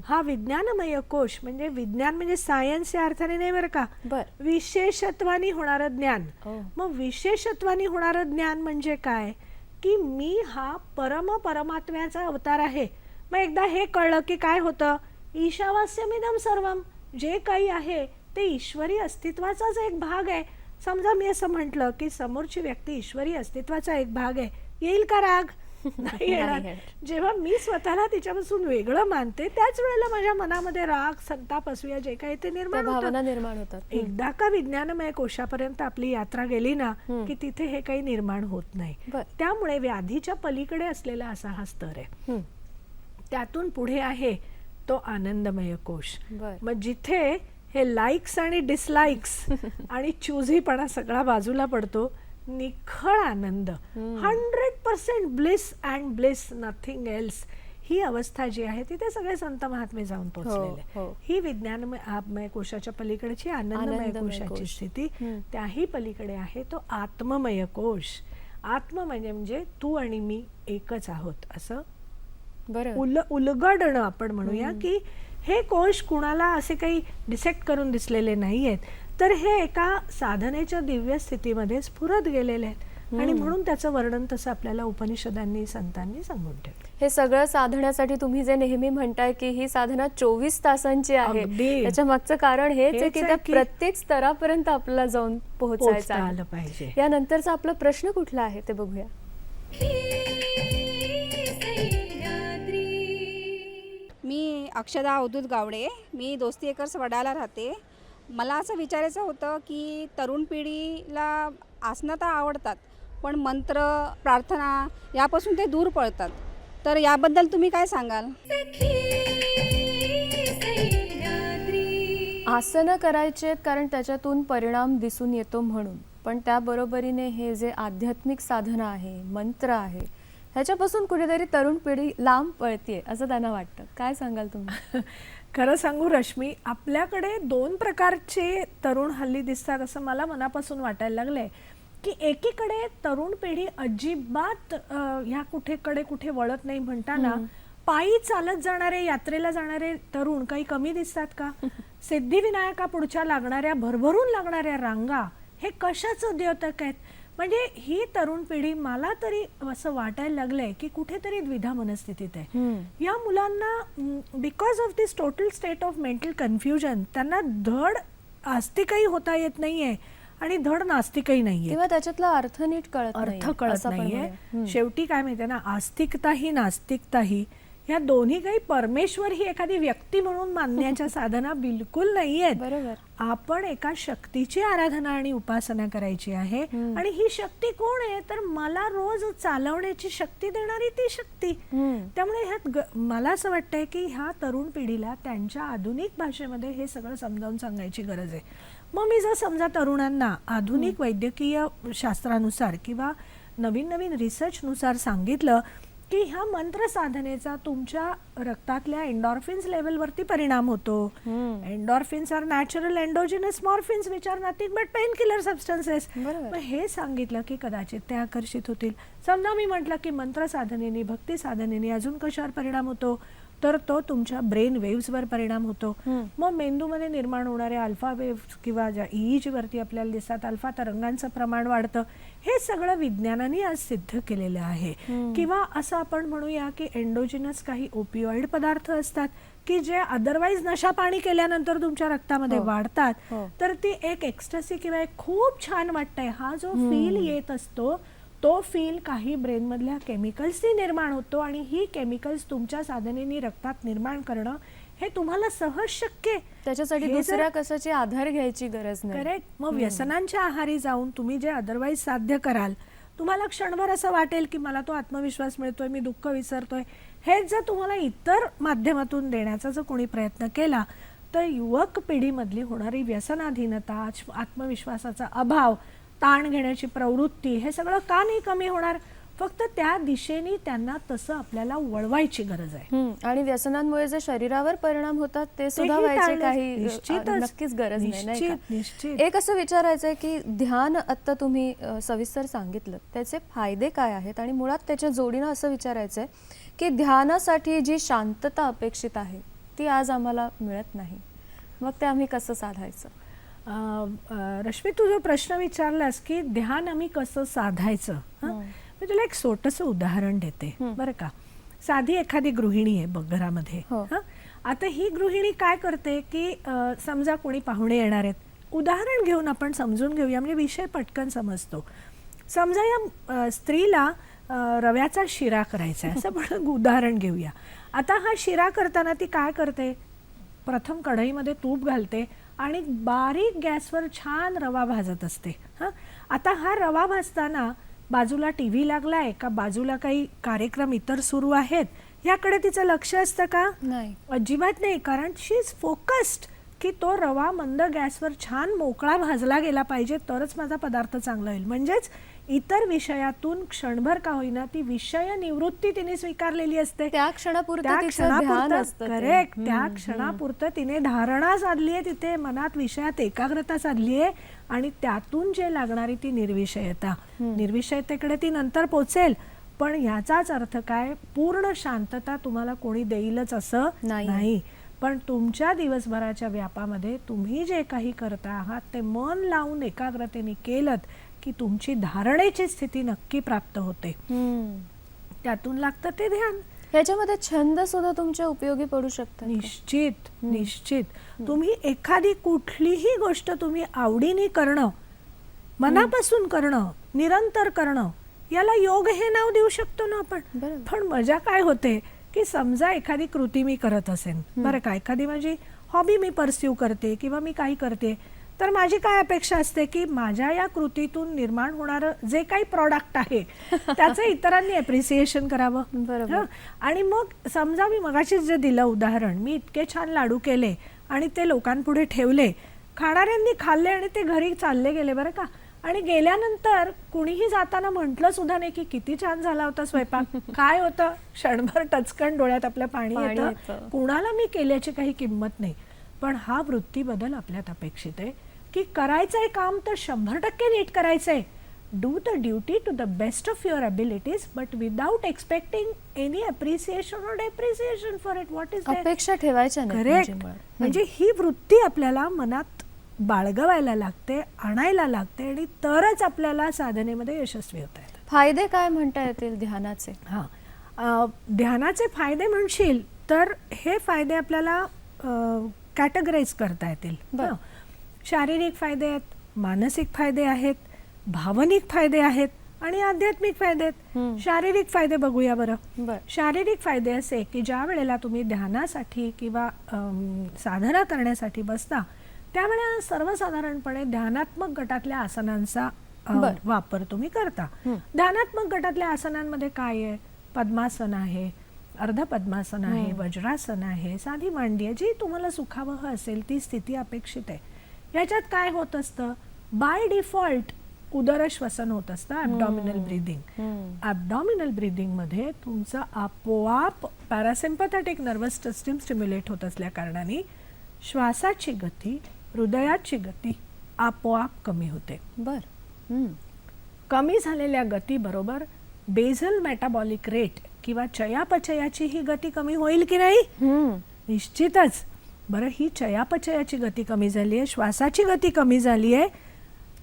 हा विज्ञानमय कोश म्हणजे विज्ञान म्हणजे सायन्स या अर्थाने नाही बरं का, बर. विशेषत्वानी होणारं ज्ञान. मग विशेषत्वानी होणारं ज्ञान म्हणजे काय की मी हा परमात्म्याचा अवतार आहे. मग एकदा हे कळलं की काय होतं? ईशावास्यमिदं सर्वम, जे काही आहे ते ईश्वरी अस्तित्वाचाच एक भाग आहे. समजा मी असं म्हटलं की समोरची व्यक्ती ईश्वरी अस्तित्वाचा एक भाग आहे, येईल का राग? नाही येणार. जेव्हा मी स्वतःला तिच्यापासून वेगळं मानते त्याच वेळेला माझ्या मनामध्ये राग, संताप, असूया जे काही ते त्या निर्माण भावना होतात. निर्माण होतात. एकदा का विज्ञानमय कोशापर्यंत आपली यात्रा गेली ना की तिथे हे काही निर्माण होत नाही. बर. त्यामुळे व्याधीच्या पलीकडे असलेला असा हा स्तर आहे. त्यातून पुढे आहे तो आनंदमय कोश. बर. मग जिथे हे लाईक्स आणि डिसलाईक्स आणि चुझीपणा सगळा बाजूला पडतो, निखळ आनंद, 100% bliss and bliss, nothing else, ही अवस्था जी आहे तिथे सगळे संत महात्मे जाऊन पोहोचलेले. हो. ही विज्ञानमय कोशाच्या पलीकडची आनंदमय आनंदमय कोशाची कोश. स्थिती त्याही पलीकडे आहे तो आत्ममय कोश. आत्म म्हणजे तू आणि मी एकच आहोत असं बरं. उलगडणं आपण म्हणूया की हे कोश कुणाला असे काही डिसेक्ट करून दिसलेले नाहीयेत, तर हे एका साधनेच्या दिव्य स्थितीमध्ये स्फुरत गेलेले आहेत आणि म्हणून त्याचं वर्णन तसं आपल्याला उपनिषदांनी, संतांनी सांगून ठेवलं. हे सगळं साधण्यासाठी तुम्ही जे नेहमी म्हणताय की ही साधना 24 तासांची आहे, अगदी. त्याच्या मागचं कारण हेच आहे हेच की आहे त्या की प्रत्येक स्तरापर्यंत आपल्याला जाऊन पोहोचायचं पोहोचता आहे. आलं पाहिजे. यानंतरचा आपला प्रश्न कुठला आहे ते बघूया. मी अक्षदा अवधूत गावडे, मी दोस्ती एकर्स वडाला राहते. मला असं विचारायचं होतं की तरुण पिढीला आसनं तर आवडतात, पण मंत्र, प्रार्थना यापासून ते दूर पळतात. तर याबद्दल तुम्ही काय सांगाल? आसनं करायची आहेत कारण त्याच्यातून परिणाम दिसून येतो म्हणून, पण त्याबरोबरीने हे जे आध्यात्मिक साधना आहे, मंत्र आहे, ह्याच्यापासून कुठेतरी तरुण पिढी लांब पळतीये असं त्यांना वाटतं. काय सांगाल तुम्ही? खरं सांगू रश्मी, आपल्याकडे 2 प्रकारचे तरुण हल्ली दिसतात असं मला मनापासून वाटायला लागलंय. की एकीकडे तरुण पिढी अजिबात ह्या कुठे वळत नाही म्हणताना पायी चालत जाणारे, यात्रेला जाणारे तरुण काही कमी दिसतात का? सिद्धिविनायका पुढच्या लागणाऱ्या, भरभरून लागणाऱ्या रांगा हे कशाचं द्योतक आहेत? म्हणजे ही तरुण पिढी मला तरी असं वाटायला लागलंय की कुठेतरी द्विधा मनस्थितीत आहे. या मुलांना because of this total state of mental confusion त्यांना धड आस्तिकही होता येत नाहीये आणि धड नास्तिकही नाहीये. किंवा त्याच्यातला अर्थ नीट कळत अर्थ कळत असं आपण नाहीये. म्हणूया. शेवटी काय माहितीये ना, आस्तिकताही नास्तिकताही ह्या दोन्ही काही परमेश्वर ही एखादी व्यक्ती म्हणून मानण्याच्या साधना बिलकुल नाहीयेत. बरोबर. आपण एका शक्तीची आराधना आणि उपासना करायची आहे. आणि ही शक्ती कोण आहे? तर मला रोज चालवण्याची शक्ती देणारी ती शक्ती. त्यामुळे ह्यात मला असं वाटतंय की ह्या तरुण पिढीला त्यांच्या आधुनिक भाषेमध्ये हे सगळं समजावून सांगायची गरज आहे. मग मी जर समजा तरुणांना आधुनिक वैद्यकीय शास्त्रानुसार किंवा नवीन रिसर्चनुसार सांगितलं की ह्या मंत्र साधनेचा तुमच्या रक्तातल्या एंडॉर्फिन्स लेवलवरती परिणाम होतो. Endorphins are natural endogenous morphines which are nothing but pain killer substances. मग हे सांगितलं की कदाचित ते आकर्षित होतील. समजा मी म्हटलं की मंत्र साधनेने, भक्ती साधनेने अजून कशावर परिणाम होतो, तर तो तुमच्या ब्रेन वेव्सवर परिणाम होतो. मग मेंदूमध्ये निर्माण होणारे अल्फा वेव्स किंवा ज्या EEG वरती आपल्याला दिसतात अल्फा तरंगांचं प्रमाण वाढतं. हे सगळं विज्ञानाने आज सिद्ध केलेलं आहे. किंवा असं आपण म्हणूया की एंडोजिनस काही ओपिओइड पदार्थ असतात की जे अदरवाईज नशा पाणी केल्यानंतर तुमच्या रक्तामध्ये वाढतात. तर ती एक एक्स्टसी किंवा एक खूप छान वाटतंय हा जो फील येत असतो, तो फील काही ब्रेनमधल्या केमिकल्सनी निर्माण होतो आणि ही केमिकल्स तुमच्या साधनेने रक्तात निर्माण करणं हे तुम्हाला सहज शक्य आहे. त्याच्यासाठी दुसऱ्या कशाची आधार घ्यायची गरज नाही. करेक्ट. मग व्यसनांच्या आहारी जाऊन तुम्ही जे अदरवाईज साध्य कराल, तुम्हाला क्षणभर असं वाटेल की मला तो आत्मविश्वास मिळतोय, मी दुःख विसरतोय. हेच जर तुम्हाला इतर माध्यमातून देण्याचा जर कोणी प्रयत्न केला तर युवक पिढीमधली होणारी व्यसनाधीनता, आत्मविश्वासाचा अभाव, ताण घेण्याची प्रवृत्ती, हे सगळं का नाही कमी होणार? फक्त त्या दिशेने त्यांना तसं आपल्याला वळवायची गरज आहे. आणि व्यसनांमुळे जे शरीरावर परिणाम होतात ते सुद्धा तेही व्हायचे टाळले. काही निश्चितच. नक्कीच गरज नाही का? निश्चित. एक असं विचारायचं आहे की ध्यान आता तुम्ही सविस्तर सांगितलं, त्याचे फायदे काय आहेत आणि मुळात त्याच्या जोडीनं असं विचारायचं आहे की ध्यानासाठी जी शांतता अपेक्षित आहे ती आज आम्हाला मिळत नाही, मग ते आम्ही कसं साधायचं? रश्मी, तू जो प्रश्न विचारलास की ध्यान आम्ही कसं साधायचं, मी तुला एक छोटंसं उदाहरण देते बरं का. साधी एखादी गृहिणी आहे बघ घरामध्ये. आता ही गृहिणी काय करते की समजा कोणी पाहुणे येणार आहेत, उदाहरण घेऊन आपण समजून घेऊया म्हणजे विषय पटकन समजतो. समजा या स्त्रीला रव्याचा शिरा करायचा आहे असं पण उदाहरण घेऊया. आता हा शिरा करताना ती काय करते, प्रथम कढईमध्ये तूप घालते आणि बारीक गॅसवर छान रवा भाजत असते. हां, आता हा रवा भाजताना बाजूला टी व्ही लागलाय का, बाजूला काही कार्यक्रम इतर सुरू आहेत याकडे तिचं लक्ष असतं का? नाही. अजिबात नाही. कारण शी इज फोकस्ड की तो रवा मंद गॅसवर छान मोकळा भाजला गेला पाहिजे, तरच माझा पदार्थ चांगला होईल. म्हणजेच इतर विषयातून क्षणभर का होईना ती विषय निवृत्ती तिने स्वीकारलेली असते. त्या क्षणापुरतं त्या तिचं ध्यान क्षणापुरतं असतं ते. करेक्ट, त्या क्षणापुरतं तिने धारणा साधली आहे, तिथे मनात विषयात एकाग्रता साधली आहे आणि त्यातून जे लागणारी ती निर्विषयतेकडे ती नंतर पोचेल. पण याचाच अर्थ काय, पूर्ण शांतता तुम्हाला कोणी देईलच असं नाही. पण तुमच्या दिवसभराच्या व्यापामध्ये तुम्ही जे काही करता आहात ते मन लावून एकाग्रतेने केलत की तुमची धारणेची स्थिती नक्की प्राप्त होते. त्यातून लागतं ते ध्यान. ह्याच्यामध्ये छंद सुद्धा तुमच्या उपयोगी पडू शकतात का? निश्चित निश्चित. तुम्ही एखादी कुठलीही गोष्ट तुम्ही आवडीने करणं, मनापासून करणं, निरंतर करणं, याला योग हे नाव देऊ शकतो ना आपण. बरोबर. पण मजा काय होते की समजा एखादी कृती मी करत असेन, बरं का, एखादी माझी हॉबी मी परस्यू करते किंवा मी काही करते, तर माझी काय अपेक्षा असते की माझ्या या कृतीतून निर्माण होणारं जे काही प्रॉडक्ट आहे त्याचं इतरांनी अप्रिसिएशन करावं. बरोबर. हं? आणि मग समजा मी मगाशीच जे दिलं उदाहरण, मी इतके छान लाडू केले आणि ते लोकांपुढे ठेवले, खाणाऱ्यांनी खाल्ले आणि ते घरी चालले गेले, बरं का, आणि गेल्यानंतर कुणीही जाताना म्हटलं सुद्धा नाही की किती छान झाला होता स्वयंपाक. काय होतं, क्षणभर टचकन डोळ्यात आपल्या पाणी येतं, कुणाला मी केल्याची काही किंमत नाही. पण हा वृत्ती बदल आपल्यात अपेक्षित आहे की करायचंय काम तर 100% नीट करायचंय. Do the duty to the best of your abilities but without expecting any appreciation or depreciation for it. What is अपेक्षा ठेवायच्या नाही करेक्ट. म्हणजे ही वृत्ती आपल्याला मनात बाळगवायला लागते, आणायला लागते आणि तरच आपल्याला साधनेमध्ये यशस्वी होता येतं. फायदे काय म्हणता येतील ध्यानाचे? हां, ध्यानाचे फायदे म्हणशील तर हे फायदे आपल्याला कॅटेगराईज करता येतील. बरं. शारीरिक फायदे आहेत, मानसिक फायदे आहेत, भावनिक फायदे आहेत आणि आध्यात्मिक फायदे आहेत. शारीरिक फायदे बघूया बरं. शारीरिक फायदे असे की ज्या वेळेला तुम्ही ध्यानासाठी किंवा साधना करण्यासाठी बसता त्यावेळेला सर्वसाधारणपणे ध्यानात्मक गटातल्या आसनांचा वापर तुम्ही करता. ध्यानात्मक गटातल्या आसनांमध्ये काय आहे, पद्मासन आहे, अर्ध पद्मासन आहे, वज्रासन आहे, साधी मांडी आहे, जी तुम्हाला सुखावह असेल ती स्थिती अपेक्षित आहे. याच्यात काय होत असतं, बाय डिफॉल्ट उदर श्वसन होत असतं, ॲबडॉमिनल ब्रीदिंग. ॲबडॉमिनल ब्रीदिंग मध्ये तुमचं आपोआप पॅरासिम्पॅथेटिक नर्वस सिस्टीम स्टिम्युलेट होत असल्या कारणाने श्वासाची गती, हृदयाची गती आपोआप कमी होते. कमी झालेल्या गतीबरोबर बेझल मेटाबॉलिक रेट किंवा चयापचयाची ही गती कमी होईल की नाही? निश्चितच. बरं, ही चयापचयाची गती कमी झाली आहे, श्वासाची गती कमी झाली आहे,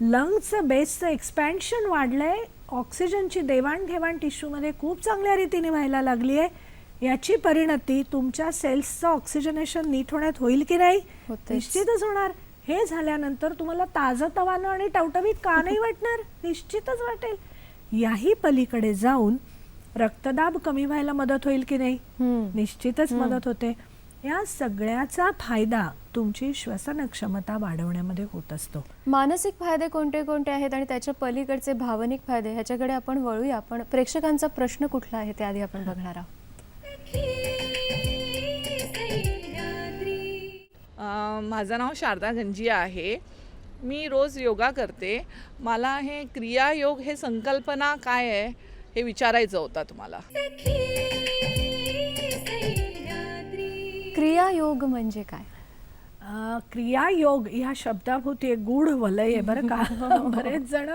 लंग्सचं बेसचं एक्सपॅन्शन वाढलंय, ऑक्सिजनची देवाणघेवाण टिश्यूमध्ये खूप चांगल्या रीतीने व्हायला लागली आहे. याची परिणती तुमच्या सेल्सचं ऑक्सिजनेशन नीट होण्यात होईल की नाही? निश्चितच होणार. हे झाल्यानंतर तुम्हाला ताजंतवानं आणि टवटवीत का नाही वाटणार? निश्चितच वाटेल. याही पलीकडे जाऊन रक्तदाब कमी व्हायला मदत होईल की नाही? निश्चितच मदत होते. या सगळ्याचा फायदा तुमची श्वसन क्षमता वाढवण्यामध्ये होत असतो. मानसिक फायदे कोणते कोणते आहेत आणि त्याच्या पलीकडचे भावनिक फायदे ह्याच्याकडे आपण वळूया. पण प्रेक्षकांचा प्रश्न कुठला आहे ते आधी आपण बघणार आहोत. माझं नाव शारदा गंजिया आहे. मी रोज योगा करते. मला हे क्रियायोग हे संकल्पना काय आहे हे विचारायचं होतं तुम्हाला. क्रियायोग म्हणजे काय? क्रियायोग ह्या शब्दाभोवती एक गूढ वलय आहे बरं का. बरेच जण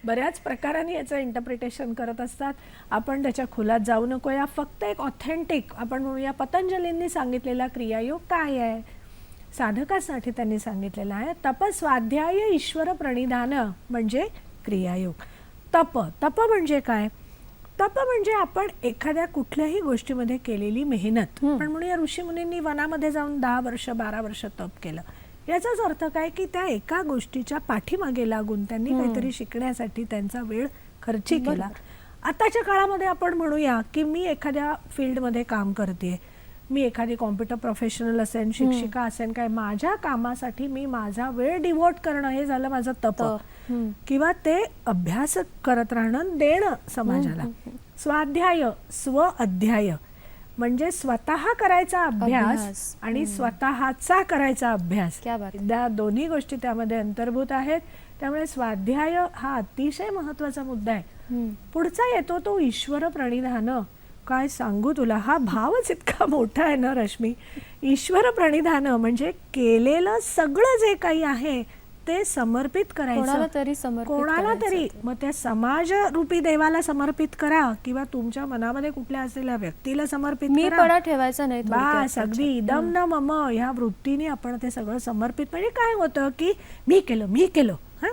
बऱ्याच प्रकाराने याचं इंटरप्रिटेशन करत असतात. आपण त्याच्या खुलात जाऊ नको. या फक्त एक ऑथेंटिक आपण म्हणूया पतंजलींनी सांगितलेला क्रियायोग काय आहे, साधकासाठी त्यांनी सांगितलेलं आहे. तपस्वाध्याय ईश्वर प्रणिधान म्हणजे क्रियायोग. तप म्हणजे काय? तप म्हणजे आपण एखाद्या कुठल्याही गोष्टीमध्ये केलेली मेहनत. पण म्हणूया ऋषीमुनींनी वनामध्ये जाऊन 10 वर्ष 12 वर्ष तप केलं. याचाच अर्थ काय की त्या एका गोष्टीच्या पाठीमागे लागून त्यांनी काहीतरी शिकण्यासाठी त्यांचा वेळ खर्ची केला. आताच्या काळामध्ये आपण म्हणूया की मी एखाद्या फील्डमध्ये काम करते, मी एखादी कॉम्प्युटर प्रोफेशनल असेन, शिक्षिका असेन, काय माझ्या कामासाठी मी माझा वेळ डिवोट करणं हे झालं माझं तप, किंवा ते अभ्यास करत राहणं, देणं समाजाला. स्वाध्याय, स्व अध्याय म्हणजे स्वतः करायचा अभ्यास आणि स्वतःचा करायचा अभ्यास, क्या बात. त्या दोन्ही गोष्टी त्यामध्ये अंतर्भूत आहेत. त्यामुळे स्वाध्याय हा अतिशय महत्वाचा मुद्दा आहे. पुढचा येतो तो ईश्वर प्रणिधान. काय सांगू तुला, हा भावच इतका मोठा आहे ना रश्मी. ईश्वर प्रणिधान म्हणजे केलेलं सगळं जे काही आहे ते समर्पित कोणाला करायचं, तरी समर्पित कोणाला करायचं तरी. ते. मग त्या समाज रूपी देवाला समर्पित करा किंवा तुमच्या मनामध्ये कुठल्या असलेल्या व्यक्तीला समर्पित मी करा. पणा ठेवायचा नाही थोडक्यात बस अगदी इदम न मम ह्या वृत्तीने आपण ते सगळं समर्पित. म्हणजे काय होतं की मी केलं हा,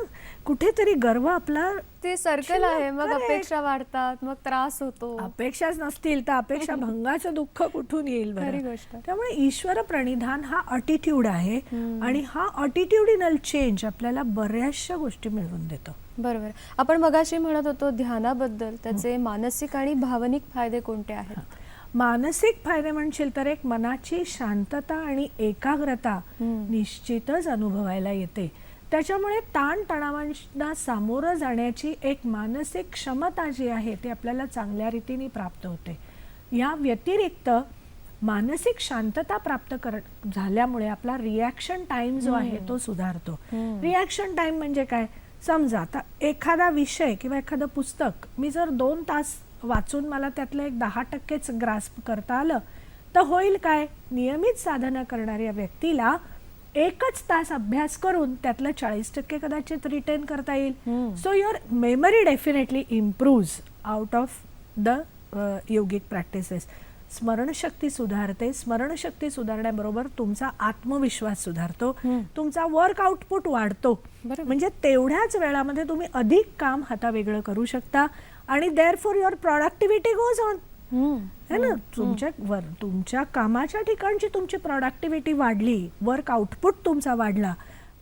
कुठेतरी गर्व आपला. ते सर्कल आहे, मग अपेक्षा वाढतात, मग त्रास होतो. अपेक्षाच नसतील तर अपेक्षा भंगाचं दुःख कुठून येईल खरी बरं. गोष्ट. त्यामुळे ईश्वर प्रणिधान हा अटिट्यूड आहे आणि हा अटिट्यूडिनल चेंज आपल्याला बऱ्याचशा गोष्टी मिळवून देतो. बरोबर. आपण मगाशी म्हणत होतो ध्यानाबद्दल, त्याचे मानसिक आणि भावनिक फायदे कोणते आहेत? मानसिक फायदे म्हणशील तर एक मनाची शांतता आणि एकाग्रता निश्चितच अनुभवायला येते. त्याच्यामुळे ताणतणावांना सामोरं जाण्याची एक मानसिक क्षमता जी आहे ती आपल्याला चांगल्या रीतीने प्राप्त होते. या व्यतिरिक्त मानसिक शांतता प्राप्त झाल्यामुळे आपला रिॲक्शन टाइम जो आहे तो सुधारतो. रिॲक्शन टाइम म्हणजे काय, समजा आता एखादा विषय किंवा एखादं पुस्तक मी जर 2 तास वाचून मला त्यातलं एक 10%च ग्रास्प करता आलं तर होईल काय, नियमित साधना करणाऱ्या व्यक्तीला 1च तास अभ्यास करून त्यातलं 40% कदाचित रिटेन करता येईल. So your memory definitely improves out of the yogic practices. स्मरणशक्ती सुधारते. स्मरणशक्ती सुधारण्याबरोबर तुमचा आत्मविश्वास सुधारतो, तुमचा वर्क आउटपुट वाढतो. म्हणजे तेवढ्याच वेळामध्ये तुम्ही अधिक काम हातावेगळं करू शकता आणि therefore your productivity goes on. है ना, तुमच्या कामाच्या ठिकाणची तुमची प्रॉडक्टिव्हिटी वाढली, वर्क आउटपुट तुमचा वाढला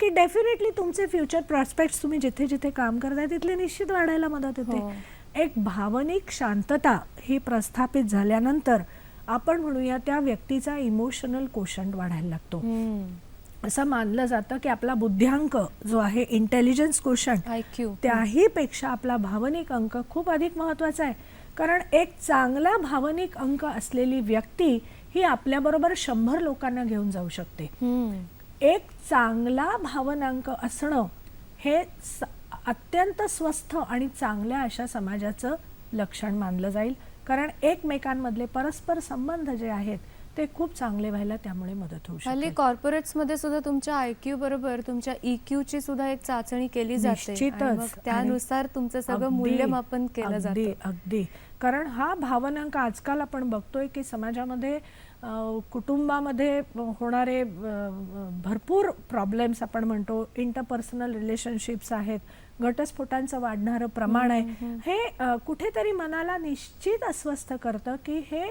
की डेफिनेटली तुमचे फ्युचर प्रॉस्पेक्ट्स तुम्ही जिथे जिथे काम करताय तिथले निश्चित वाढायला मदत होते. एक भावनिक शांतता ही प्रस्थापित झाल्यानंतर आपण म्हणूया त्या व्यक्तीचा इमोशनल कोशंट वाढायला लागतो. असं मानलं जातं की आपला बुद्ध्यांक जो आहे इंटेलिजन्स कोशंट IQ, त्याही पेक्षा आपला भावनिक अंक खूप अधिक महत्वाचा आहे. कारण एक चांगला भावनिक अंक असलेली व्यक्ती ही आपल्याबरोबर 100 लोकांना घेऊन जाऊ शकते. एक चांगला भावनांक असणं हे अत्यंत स्वस्थ आणि चांगल्या अशा समाजाचं लक्षण मानलं जाईल. कारण एकमेकांमधले परस्पर संबंध जे आहेत ते खूप चांगले व्हायला त्यामुळे मदत होऊ हल्ली शकते. कॉर्पोरेट्स मध्ये सुद्धा तुमच्या IQ बरोबर तुमच्या EQ ची सुद्धा एक चाचणी केली जाते निश्चितच. आणि मग त्यानुसार तुमचं सगळं अगदी, मूल्यमापन केलं अगदी जातं. अगदी. कारण हा भावनांक आजकाल आपण बघतोय की समाजामध्ये कुटुंबामध्ये होणारे भरपूर प्रॉब्लेम्स आपण म्हणतो, इंटरपर्सनल रिलेशनशिप्स आहेत, घटस्फोटांचं वाढणारं प्रमाण आहे. हे कुठेतरी मनाला निश्चित अस्वस्थ करतं की हे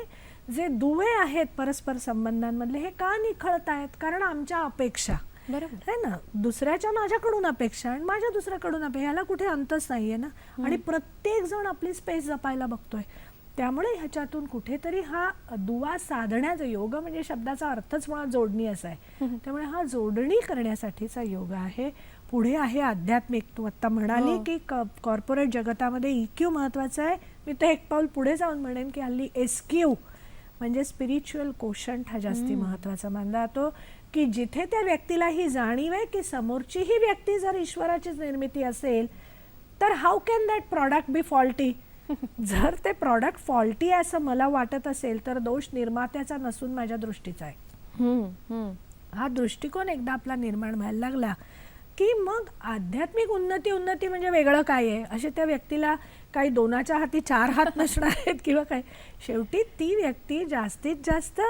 जे दुवे आहेत परस्पर संबंधांमधले हे का निखळत आहेत. कारण आमच्या अपेक्षा बरोबर आहे ना, दुसऱ्याच्या माझ्याकडून अपेक्षा आणि माझ्या दुसऱ्याकडून अपेक्षा, ह्याला कुठे अंतच नाहीये ना. आणि प्रत्येक जण आपली स्पेस जपायला बघतोय. त्यामुळे ह्याच्यातून कुठेतरी हा दुवा साधण्याचा, योग म्हणजे शब्दाचा अर्थच मुळात जोडणी असा आहे. त्यामुळे हा जोडणी करण्यासाठीचा योग आहे. पुढे आहे आध्यात्मिक. तू आता म्हणाली की कॉर्पोरेट जगतामध्ये EQ महत्वाचं आहे. मी तर एक पाऊल पुढे जाऊन म्हणेन की हल्ली SQ म्हणजे स्पिरिच्युअल कोशंट हा जास्ती महत्वाचा मानला जातो. की जिथे त्या व्यक्तीला ही जाणीव आहे की समोरची ही व्यक्ती जर ईश्वराचीच निर्मिती असेल तर how can that product be faulty. जर ते प्रॉडक्ट फॉल्टी आहे असं मला वाटत असेल तर दोष निर्मात्याचा नसून माझ्या दृष्टीचा आहे. हा दृष्टिकोन एकदा आपला निर्माण व्हायला लागला की मग आध्यात्मिक उन्नती म्हणजे वेगळं काय आहे. असे त्या व्यक्तीला काही 2च्या हाती 4 हात नसणार आहेत किंवा काय. शेवटी ती व्यक्ती जास्तीत जास्त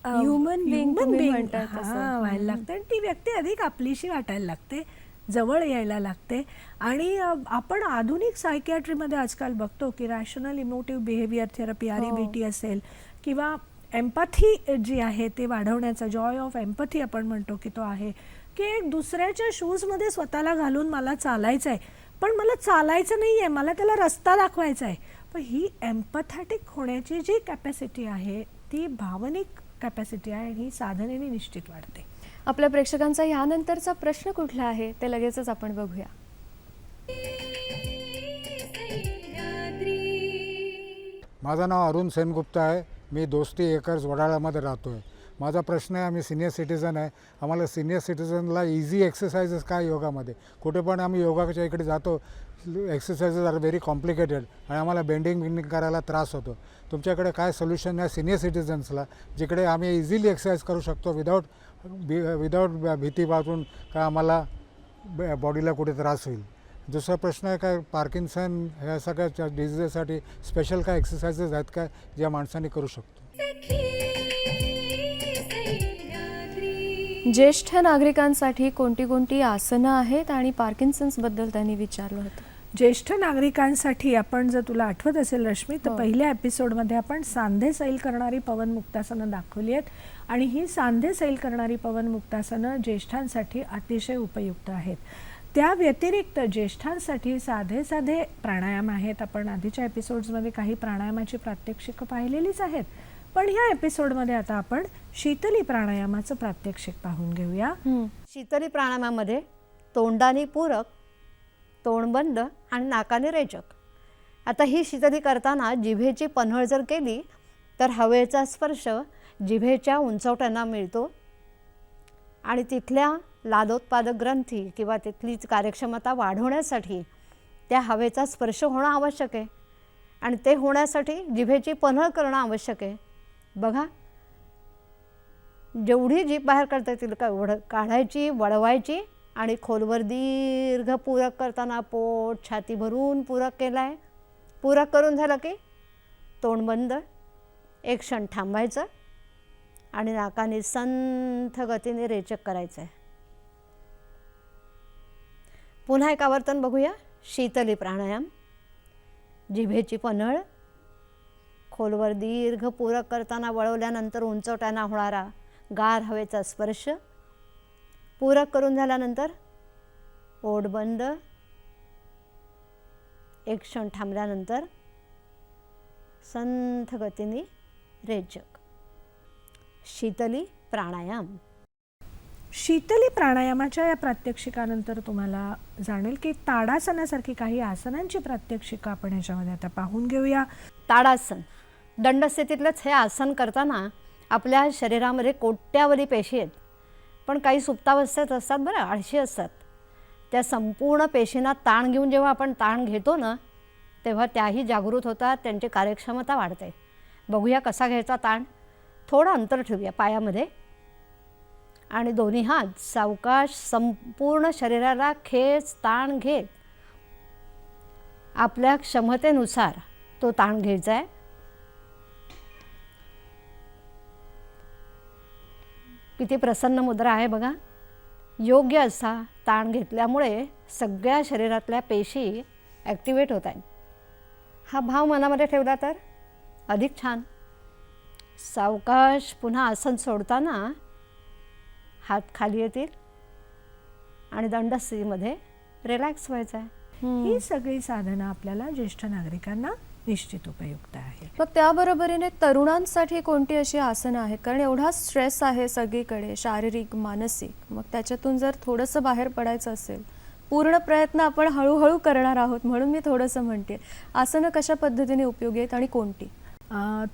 ह्युमन बिंग व्हायला लागते आणि ती व्यक्ती अधिक आपलीशी वाटायला लागते, जवळ यायला लागते. आणि आपण आधुनिक सायकियाट्रीमध्ये आजकाल बघतो की rational emotive behaviour therapy REBT असेल किंवा एम्पॅथी जी आहे ते वाढवण्याचा, जॉय ऑफ एम्पॅथी आपण म्हणतो की तो आहे की एक दुसऱ्याच्या शूजमध्ये स्वतःला घालून मला चालायचं आहे, पण मला चालायचं नाही आहे, मला त्याला रस्ता दाखवायचा आहे. पण ही एम्पथॅटिक होण्याची जी कॅपॅसिटी आहे ती भावनिक कॅपॅसिटी आहे आणि ही साधनेने निश्चित वाढते. आपल्या प्रेक्षकांचा यानंतरचा प्रश्न कुठला आहे ते लगेचच आपण बघूया. माझं नाव अरुण सेनगुप्ता आहे. मी दोस्ती एकर्स वडाळ्यामध्ये राहतो आहे. माझा प्रश्न आहे, आम्ही सिनियर सिटीजन आहे. आम्हाला सिनियर सिटीजनला इझी एक्सरसाइजेस काय योगामध्ये? कुठे पण आम्ही योगाच्या इकडे जातो, एक्सरसाइजेस आर व्हेरी कॉम्प्लिकेटेड आणि आम्हाला बेंडिंग करायला त्रास होतो. तुमच्याकडे काय सोल्युशन आहे सिनियर सिटीजन्सला, जिकडे आम्ही इझिली एक्सरसाइज करू शकतो विदाऊट भीती वाटून का आम्हाला बॉडीला कुठे त्रास होईल? दुसरा प्रश्न आहे, काय पार्किन्सन ह्या सगळ्या डिझिजेससाठी स्पेशल काय एक्सरसाइजेस आहेत काय ज्या माणसांनी करू शकतो? ज्येष्ठ नागरिकांसाठी कोणती कोणती आसनं आहेत आणि पार्किन्सन्सबद्दल त्यांनी विचारलं होतं. ज्येष्ठ नागरिकांसाठी आपण जर तुला आठवत असेल रश्मी, तर हो. पहिल्या एपिसोडमध्ये आपण सांधे सैल करणारी पवनमुक्तासनं दाखवली आहेत आणि ही सांधे सैल करणारी पवनमुक्तासनं ज्येष्ठांसाठी अतिशय उपयुक्त आहेत. त्या व्यतिरिक्त ज्येष्ठांसाठी साधे साधे प्राणायाम आहेत. आपण आधीच्या एपिसोड्समध्ये काही प्राणायामाची प्रात्यक्षिकं पाहिलेलीच आहेत, पण ह्या एपिसोडमध्ये आता आपण शीतली प्राणायामाचं प्रात्यक्षिक पाहून घेऊया. शीतली प्राणायामामध्ये तोंडाने पूरक, तोंड बंद आणि नाकाने रेचक. आता ही शीतली करताना जिभेची पन्हळ जर केली तर हवेचा स्पर्श जिभेच्या उंचवट्यांना मिळतो आणि तिथल्या लालोत्पादक ग्रंथी किंवा तिथली कार्यक्षमता वाढवण्यासाठी त्या हवेचा स्पर्श होणं आवश्यक आहे आणि ते होण्यासाठी जिभेची पन्हळ करणं आवश्यक आहे. बघा, जेवढी जीभ बाहेर काढता येतील का काढायची, वळवायची आणि खोलवर दीर्घ पूरक करताना पोट छाती भरून पूरक केला आहे. पूरक करून झालं की तोंड बंद, एक क्षण थांबायचं आणि नाकाने संथ गतीने रेचक करायचं आहे. पुन्हा एक आवर्तन बघूया. शीतली प्राणायाम. जिभेची पन्हळ, खोलवर दीर्घ पूरक करताना वळवल्यानंतर उंचवट्याना होणारा गार हवेचा स्पर्श. पूरक करून झाल्यानंतर ओठ बंद, एक क्षण थांबल्यानंतर संथ गतीने रेचक. शीतली प्राणायाम. शीतली प्राणायामाच्या या प्रात्यक्षिकानंतर तुम्हाला जाणेल की ताडासनासारखी काही आसनांची प्रात्यक्षिकं आपण ह्याच्यामध्ये आता पाहून घेऊया. ताडासन. दंडस्थितीतलंच हे आसन करताना आपल्या शरीरामध्ये कोट्यावधी पेशी आहेत, पण काही सुप्तावस्थेत असतात बरं, आळशी असतात. त्या संपूर्ण पेशींना ताण घेऊन जेव्हा आपण ताण घेतो ना, तेव्हा त्याही जागृत होतात, त्यांची कार्यक्षमता वाढते. बघूया कसा घ्यायचा ताण. थोडं अंतर ठेवूया पायामध्ये आणि दोन्ही हात सावकाश संपूर्ण शरीराला खेच ताण घेत आपल्या क्षमतेनुसार तो ताण घ्यायचा आहे. किती प्रसन्न मुद्रा आहे बघा. योग्य असा ताण घेतल्यामुळे सगळ्या शरीरातल्या पेशी ॲक्टिवेट होत आहेत. हा भाव मनामध्ये ठेवला तर अधिक छान. सावकाश पुन्हा आसन सोडताना हात खाली येतील आणि दंडस्थितीमध्ये रिलॅक्स व्हायचं आहे. ही सगळी साधनं आपल्याला ज्येष्ठ नागरिकांना निश्चित उपयुक्त आहे. मग त्याबरोबरीने तरुणांसाठी कोणती अशी आसनं आहेत? कारण एवढा स्ट्रेस आहे सगळीकडे, शारीरिक मानसिक. मग त्याच्यातून जर थोडंसं बाहेर पडायचं असेल, पूर्ण प्रयत्न आपण हळूहळू करणार आहोत, म्हणून मी थोडंसं म्हणते, आसनं कशा पद्धतीने उपयोगी आहेत आणि कोणती?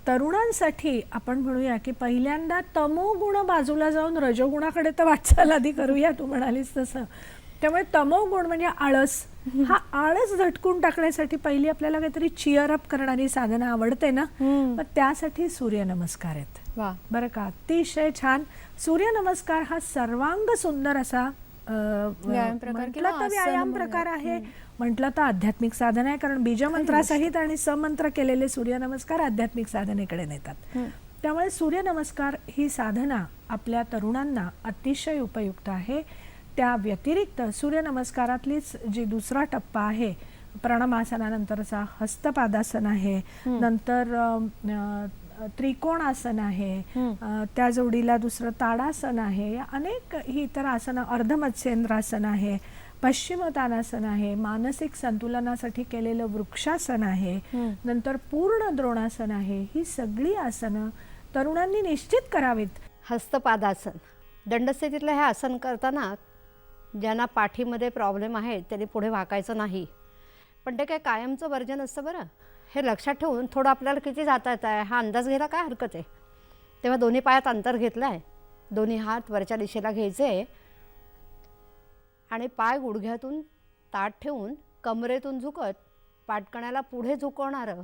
तरुणांसाठी आपण म्हणूया की पहिल्यांदा तमोगुण बाजूला जाऊन रजोगुणाकडे तर वाटचाल आधी करूया, तू म्हणालीस तसं. त्यामुळे तमोगुण म्हणजे आळस. हा आळस झटकून टाकण्यासाठी पहिली आपल्याला काहीतरी चिअर अप करणारी साधनं आवडते ना, मग त्यासाठी सूर्यनमस्कार आहेत. वा, बरं का, अतिशय छान. सूर्यनमस्कार हा सर्वांग सुंदर असा व्यायाम प्रकार म्हटलं किंवा तर आसन व्यायाम प्रकार आहे, म्हटलं तर आध्यात्मिक साधन आहे. कारण बीजमंत्रासहित आणि समंत्र केलेले सूर्यनमस्कार आध्यात्मिक साधनेकडे नेतात. त्यामुळे सूर्यनमस्कार ही साधना आपल्या तरुणांना अतिशय उपयुक्त आहे. त्या व्यतिरिक्त सूर्यनमस्कारातलीच जी दुसरा टप्पा आहे, प्रणमासनानंतरचा हस्तपादासन आहे, नंतर त्रिकोणासन आहे, त्या जोडीला दुसरं ताडासन आहे, अनेक ही इतर आसनं, अर्धमत्स्येंद्रासन आहे, पश्चिमोत्तानासन आहे, मानसिक संतुलनासाठी केलेलं वृक्षासन आहे, नंतर पूर्ण द्रोणासन आहे. ही सगळी आसनं तरुणांनी निश्चित करावीत. हस्तपादासन, दंडस्थितीतलं हे आसन करताना ज्यांना पाठीमध्ये प्रॉब्लेम आहे त्यांनी पुढे वाकायचं नाही, पण ते काय कायमचं वर्जन असतं बरं. हे लक्षात ठेवून थोडं आपल्याला किती जाता येत आहे हा अंदाज घ्यायला काय हरकत आहे. तेव्हा दोन्ही पायात अंतर घेतलं आहे, दोन्ही हात वरच्या दिशेला घ्यायचे आणि पाय गुडघ्यातून ताठ ठेवून कमरेतून झुकत पाठकण्याला पुढे झुकवणारं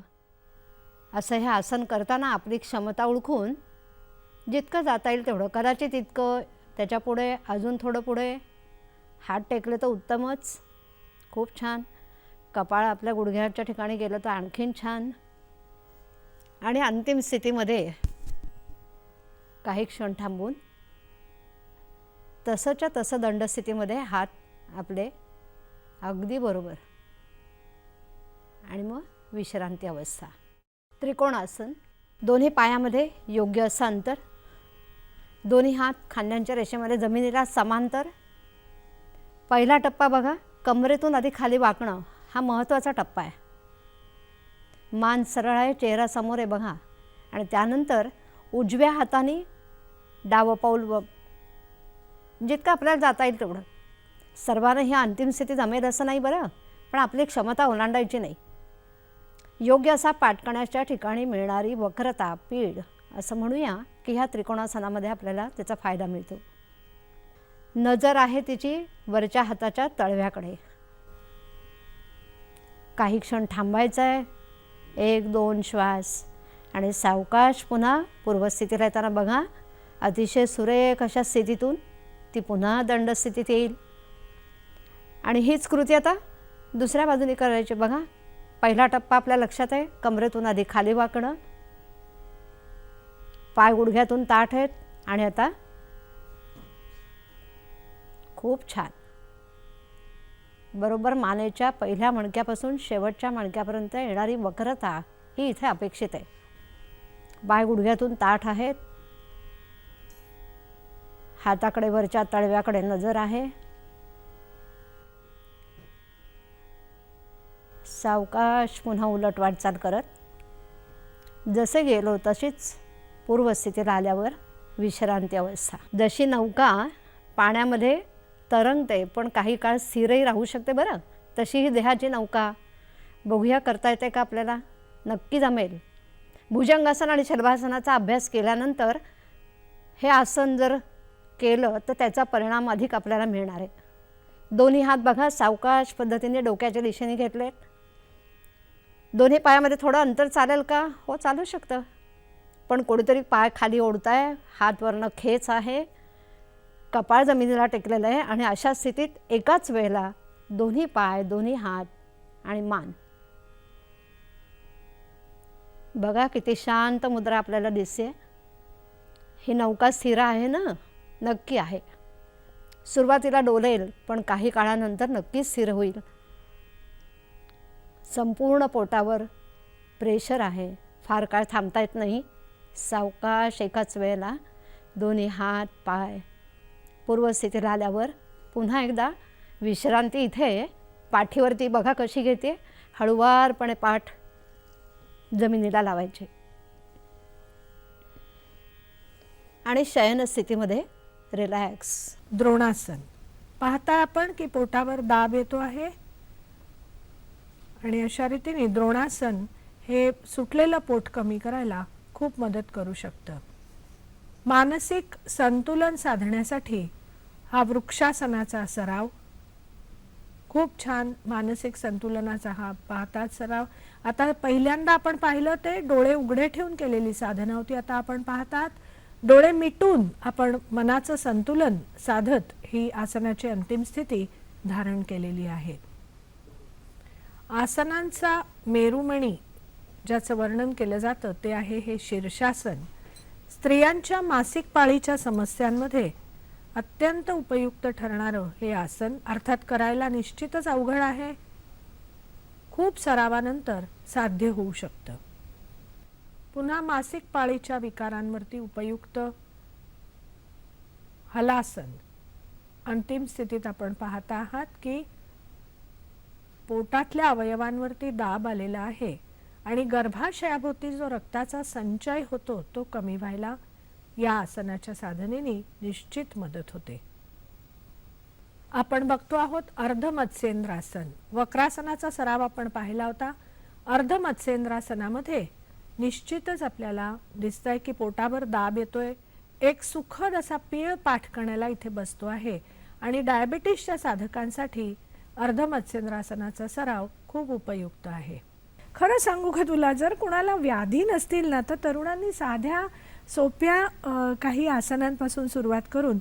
असं हे आसन करताना आपली क्षमता ओळखून जितकं जाता येईल तेवढं, कदाचित इतकं, त्याच्यापुढे अजून थोडं पुढे हात टेकले तर उत्तमच, खूप छान. कपाळ आपल्या गुडघ्याच्या ठिकाणी गेलं तर आणखीन छान. आणि अंतिम स्थितीमध्ये काही क्षण थांबून तसंच्या तसं दंडस्थितीमध्ये हात आपले अगदी बरोबर आणि मग विश्रांती अवस्था. त्रिकोणासन, दोन्ही पायामध्ये योग्य असं अंतर, दोन्ही हात खांद्यांच्या रेषेमध्ये जमिनीला समांतर. पहिला टप्पा बघा, कमरेतून आधी खाली वाकणं हा महत्त्वाचा टप्पा आहे. मान सरळ आहे, चेहरा समोर आहे बघा. आणि त्यानंतर उजव्या हाताने डावं पाऊल जितकं आपल्याला जाता येईल तेवढं. सर्वांना ही अंतिम स्थिती जमेल असं नाही बरं, पण आपली क्षमता ओलांडायची नाही. योग्य असा पाठकण्याच्या ठिकाणी मिळणारी वक्रता, पीड असं म्हणूया की ह्या त्रिकोणासनामध्ये आपल्याला त्याचा फायदा मिळतो. नजर आहे तिची वरच्या हाताच्या तळव्याकडे. काही क्षण थांबायचं आहे, 1-2 श्वास आणि सावकाश पुन्हा पूर्वस्थितीला येताना बघा, अतिशय सुरेख अशा स्थितीतून ती पुन्हा दंडस्थितीत येईल. आणि हीच कृती आता दुसऱ्या बाजूने करायची बघा. पहिला टप्पा आपल्या लक्षात आहे, कमरेतून आधी खाली वाकणं, पाय गुडघ्यातून ताठ आहेत आणि आता खूप छान बरोबर मानेच्या पहिल्या मणक्यापासून शेवटच्या मणक्यापर्यंत येणारी वक्रता ही इथे अपेक्षित आहे. पाय गुडघ्यातून ताठ आहेत, हाताकडे वरच्या तळव्याकडे नजर आहे. सावकाश पुन्हा उलट वाटचाल करत जसे गेलो तशीच पूर्वस्थितीला आल्यावर विश्रांती अवस्था. जशी नौका पाण्यामध्ये तरंगते पण काही काळ स्थिरही राहू शकते बरं, तशी ही देहाची नौका. बघूया करता येते का आपल्याला? नक्की जमेल. भुजंगासन आणि शलभासनाचा अभ्यास केल्यानंतर हे आसन जर केलं तर त्याचा परिणाम अधिक आपल्याला मिळणार आहे. दोन्ही हात बघा सावकाश पद्धतीने डोक्याच्या दिशेने घेतलेत. दोन्ही पायामध्ये थोडं अंतर चालेल का? हो, चालू शकतं, पण कोणीतरी पाय खाली ओढताय, हात वरनं खेच आहे, कपाळ जमिनीला टेकलेलं आहे आणि अशा स्थितीत एकाच वेळेला दोन्ही पाय, दोन्ही हात आणि मान बघा किती शांत मुद्रा आपल्याला दिसते. ही नौका स्थिर आहे ना? नक्की आहे. सुरुवातीला डोलेल पण काही काळानंतर नक्कीच स्थिर होईल. संपूर्ण पोटावर प्रेशर आहे, फार काळ थांबता येत नाही. सावकाश एकाच वेळेला दोन्ही हात पाय पूर्वस्थितीला आल्यावर पुन्हा एकदा विश्रांती. इथे पाठीवरती बघा कशी घेते, हळुवारपणे पाठ जमिनीला लावायचे आणि शयन स्थितीमध्ये रिलॅक्स. द्रोणासन पाहता आपण की पोटावर दाब येतो आहे आणि अशा रीतीने द्रोणासन हे सुटलेलं पोट कमी करायला खूप मदत करू शकतं. मानसिक संतुलन साधण्यासाठी हा वृक्षासनाचा सराव खूप छान. मानसिक संतुलनाचा हा पाहतात सराव. आता पहिल्यांदा आपण पाहिलं ते डोळे उघडे ठेवून केलेली साधना होती. आता आपण पाहतात डोळे मिटून आपण मनाचं संतुलन साधत ही आसनाची अंतिम स्थिती धारण केलेली आहे. आसनांचा मेरुमणी ज्याचं वर्णन केलं जातं ते आहे हे शीर्षासन. स्त्रियांच्या मासिक पाळीच्या समस्यांमध्ये अत्यंत उपयुक्त ठरणारं हे आसन. अर्थात करायला निश्चितच अवघड आहे, खूप सरावानंतर साध्य होऊ शकतं. पुन्हा मासिक पाळीच्या विकारांवरती उपयुक्त हलासन. अंतिम स्थितीत आपण पाहत आहात की पोटातल्या अवयवांवरती दाब आलेला आहे आणि गर्भाशयाभोवती जो रक्ताचा संचय होतो तो कमी व्हायला या आसनाच्या साधनेने निश्चित मदत होते. आपण बघतो आहोत अर्धमत्स्येंद्रासन. वक्रासनाचा सराव आपण पाहिला होता. अर्धमत्स्येंद्रासनामध्ये निश्चितच आपल्याला दिसतंय की पोटावर दाब येतोय. एक सुखद असा पीळ पाठकण्याला इथे बसतो आहे आणि डायबिटीसच्या साधकांसाठी अर्धमत्स्येंद्रासनाचा सराव खूप उपयुक्त आहे. खरं सांगू का तुला, जर कुणाला व्याधी नसतील ना तर तरुणांनी साध्या सोप्या काही आसनांपासून सुरुवात करून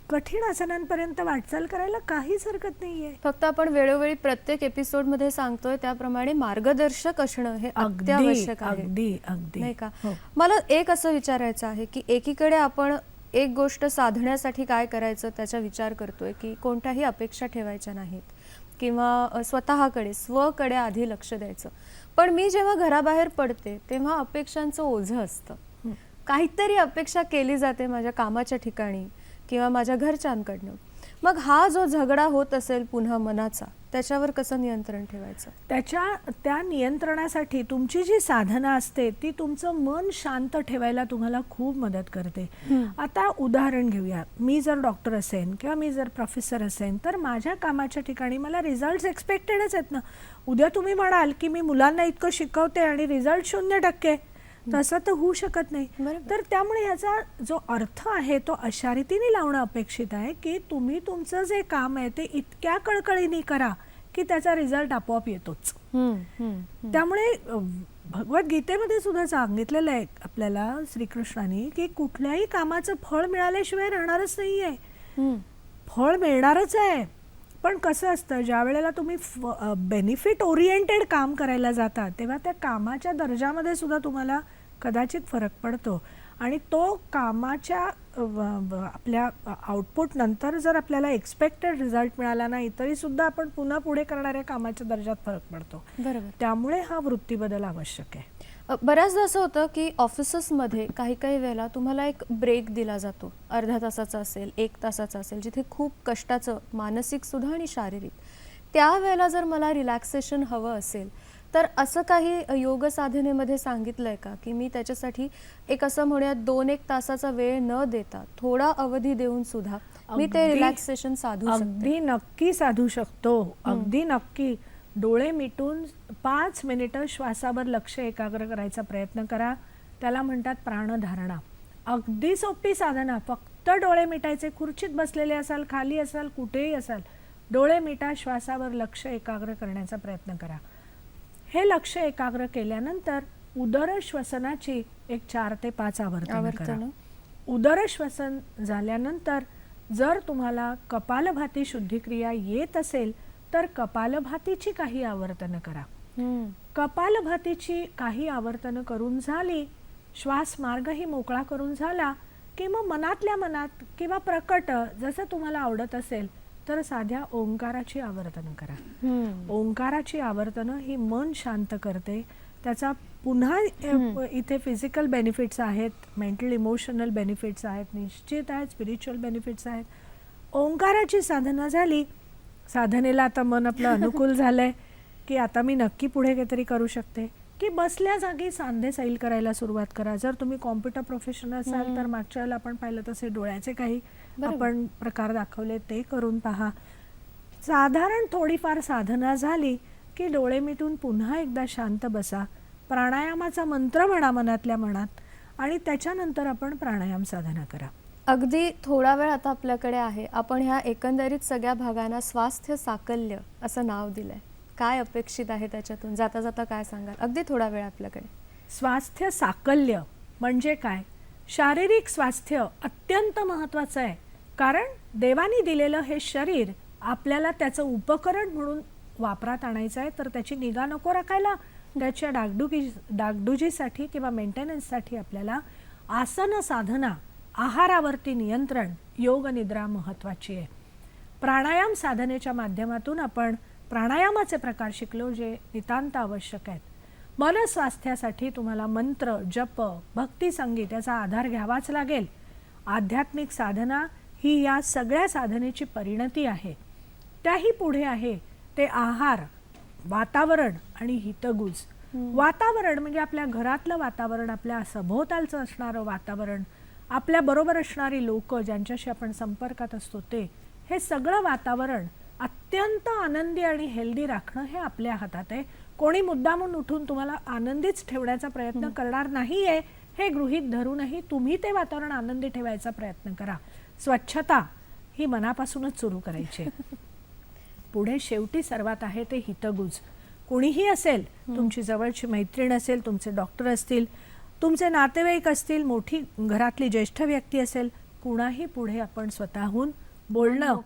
कठीण आसनांपर्यंत वाटचाल करायला काहीच हरकत नाहीये. फक्त आपण वेळोवेळी प्रत्येक एपिसोडमध्ये सांगतोय त्याप्रमाणे मार्गदर्शक असणं हे अत्यावश्यक आहे, अगदी अगदी नाही का? हो. मला एक असं विचारायचं आहे की एकीकडे आपण एक गोष्ट साधण्यासाठी काय करायचं त्याचा विचार करतोय की कोणत्याही अपेक्षा ठेवायच्या नाहीत किंवा स्वकडे आधी लक्ष द्यायचं. पण मी जेव्हा घराबाहेर पडते तेव्हा अपेक्षांचं ओझं असतं. काहीतरी अपेक्षा केली जाते माझ्या कामाच्या ठिकाणी किंवा माझ्या घरच्यांकडनं. मग हा जो झगडा होत असेल पुन्हा मनाचा, त्याच्यावर कसं नियंत्रण ठेवायचं? त्या नियंत्रणासाठी तुमची जी साधना असते ती तुमचं मन शांत ठेवायला तुम्हाला खूप मदत करते. आता उदाहरण घेऊया. मी जर डॉक्टर असेन किंवा मी जर प्रोफेसर असेन तर माझ्या कामाच्या ठिकाणी मला रिझल्ट एक्सपेक्टेडच आहेत ना. उद्या तुम्ही म्हणाल की मी मुलांना इतकं शिकवते आणि रिझल्ट 0%, तसं तर होऊ शकत नाही. तर त्यामुळे ह्याचा जो अर्थ आहे तो अशा रीतीने लावणं अपेक्षित आहे की तुम्ही तुमचं जे काम आहे ते इतक्या कळकळीने करा की त्याचा रिझल्ट आपोआप येतोच. त्यामुळे भगवद्गीतेमध्ये सुद्धा सांगितलेलं आहे आपल्याला श्रीकृष्णाने की कुठल्याही कामाचं फळ मिळाल्याशिवाय राहणारच नाहीये. फळ मिळणारच आहे. पण कसं असतं, ज्या वेळेला तुम्ही बेनिफिट ओरिएंटेड काम करायला जाता तेव्हा त्या कामाच्या दर्जामध्ये सुद्धा तुम्हाला कदाचित फरक पडतो आणि तो कामाच्या आपल्या आउटपुट नंतर जर आपल्याला एक्सपेक्टेड रिझल्ट मिळाला नाही तरी सुद्धा आपण पुन्हा पुढे करणाऱ्या कामाच्या दर्जात फरक पडतो. बरोबर. त्यामुळे हा वृत्ती बदल आवश्यक आहे. बऱ्याचदा असं होतं की ऑफिसेसमध्ये काही काही वेळेला तुम्हाला एक ब्रेक दिला जातो, अर्ध्या तासाचा असेल, 1 तासाचा असेल, जिथे खूप कष्टाचं मानसिक सुद्धा आणि शारीरिक. त्यावेळेला जर मला रिलॅक्सेशन हवं असेल तर असं काही योग साधनेमध्ये सांगितलंय का की मी त्याच्यासाठी एक असं म्हणूयात 2-1 तासाचा वेळ न देता थोडा अवधी देऊन सुद्धा मी ते रिलॅक्सेशन साधू शकते? अगदी नक्की साधू शकतो. अगदी नक्की. डोळे मिटून 5 मिनिटं श्वासावर लक्ष एकाग्र करायचा प्रयत्न करा. त्याला म्हणतात प्राणधारणा. अगदी सोपी साधना. फक्त डोळे मिटायचे. खुर्चीत बसलेले असाल, खाली असाल, कुठेही असाल, डोळे मिटा, श्वासावर लक्ष एकाग्र करण्याचा प्रयत्न करा. हे लक्ष एकाग्र केल्यानंतर उदर श्वसनाची एक 4 ते 5 आवर्तन करा. उदर श्वसन झाल्यानंतर जर तुम्हाला कपालभाती शुद्धिक्रिया येत असेल तर कपालभातीची काही आवर्तनं करा. कपालभातीची काही आवर्तनं करून झाली, श्वास मार्गही मोकळा करून झाला की मग मनातल्या मनात किंवा प्रकट जसं तुम्हाला आवडत असेल तर साध्या ओंकाराची आवर्तनं करा. ओंकाराची आवर्तनं ही मन शांत करते. त्याचा पुन्हा इथे फिजिकल बेनिफिट्स आहेत, मेंटल इमोशनल बेनिफिट्स आहेत, निश्चित आहेत, स्पिरिच्युअल बेनिफिट्स आहेत. ओंकाराची साधना झाली, साधनेला आता मन आपलं अनुकूल झालंय की आता मी नक्की पुढे काहीतरी करू शकते, की बसल्या जागी सांधे सैल करायला सुरुवात करा. जर तुम्ही कॉम्प्युटर प्रोफेशनल असाल तर मागच्या वेळेला आपण पाहिलं तसे डोळ्याचे काही आपण प्रकार दाखवले ते करून पहा. साधारण थोडीफार साधना झाली की डोळे मिटून पुन्हा एकदा शांत बसा. प्राणायामाचा मंत्र म्हणा मनातल्या मनात आणि त्याच्यानंतर आपण प्राणायाम साधना करा. अगदी थोडा वेळ आता आपल्याकडे आहे. आपण ह्या एकंदरीत सगळ्या भागांना स्वास्थ्य साकल्य असं नाव दिलंय. काय अपेक्षित आहे त्याच्यातून? जाता जाता काय सांगाल? अगदी थोडा वेळ आपल्याकडे. स्वास्थ्य साकल्य म्हणजे काय? शारीरिक स्वास्थ्य अत्यंत महत्त्वाचं आहे. कारण देवानी दिलेलं हे शरीर आपल्याला त्याचं उपकरण म्हणून वापरात आणायचं आहे, तर त्याची निगा नको राखायला. त्याच्या डागडुजीसाठी किंवा मेंटेनन्ससाठी आपल्याला आसन साधना, आहारावरती नियंत्रण, योग निद्रा महत्त्वाची आहे. प्राणायाम साधनेच्या माध्यमातून आपण प्राणायामाचे प्रकार शिकलो जे नितांत आवश्यक आहेत. मनस्वास्थ्यासाठी तुम्हाला मंत्र, जप, भक्ती संगीत याचा आधार घ्यावाच लागेल. आध्यात्मिक साधना ही या सगळ्या साधनेची परिणती आहे. त्याही पुढे आहे ते आहार, वातावरण आणि हितगुज. वातावरण म्हणजे आपल्या घरातलं वातावरण, आपल्या सभोवतालचं असणारं वातावरण, आपल्या बरोबर असणारी लोक ज्यांच्याशी आपण संपर्कात असतो ते, हे सगळं वातावरण अत्यंत आनंदी आणि हेल्दी राखणं हे आपल्या हातात आहे. कोणी मुद्दामून उठून तुम्हाला आनंदीच ठेवण्याचा प्रयत्न करणार नाहीये हे गृहीत धरूनही तुम्ही ते वातावरण आनंदी ठेवायचा प्रयत्न करा. स्वच्छता ही मनापासूनच सुरू करायची. पुढे शेवटी सर्वात आहे ते हितगुज. कोणीही असेल, तुमची जवळची मैत्रीण असेल, तुमचे डॉक्टर असतील, तुमचे नातेवाईक असतील, मोठी घरातली ज्येष्ठ व्यक्ती असेल, कुणाही पुढे आपण स्वतःहून बोलणं,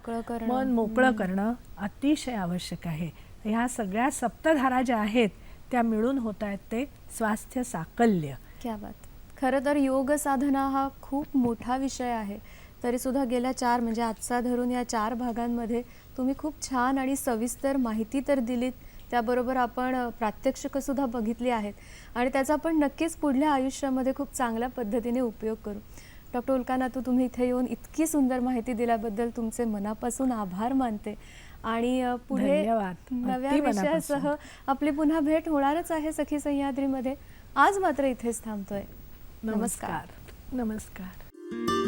मन मोकळं करणं अतिशय आवश्यक आहे. ह्या सगळ्या सप्तधारा ज्या आहेत त्या मिळून होत आहेत ते स्वास्थ्य साकल्य. क्या बात. खरं तर योग साधना हा खूप मोठा विषय आहे. तरी सुद्धा गेल्या 4 म्हणजे आजचा धरून या 4 भागांमध्ये तुम्ही खूप छान आणि सविस्तर माहिती तर दिलीत. त्याबरोबर आपण प्रात्यक्षिकं सुद्धा बघितली आहेत आणि त्याचा आपण नक्कीच पुढल्या आयुष्यामध्ये खूप चांगल्या पद्धतीने उपयोग करू. डॉक्टर उल्का नातू, तुम्ही इथे येऊन इतकी सुंदर माहिती दिल्याबद्दल तुमचे मनापासून आभार मानते आणि पुढे धन्यवाद. नव्या अगदी विषयासह आपली पुन्हा भेट होणारच आहे सखी सह्याद्रीमध्ये. आज मात्र इथेच थांबतोय. नमस्कार. नमस्कार.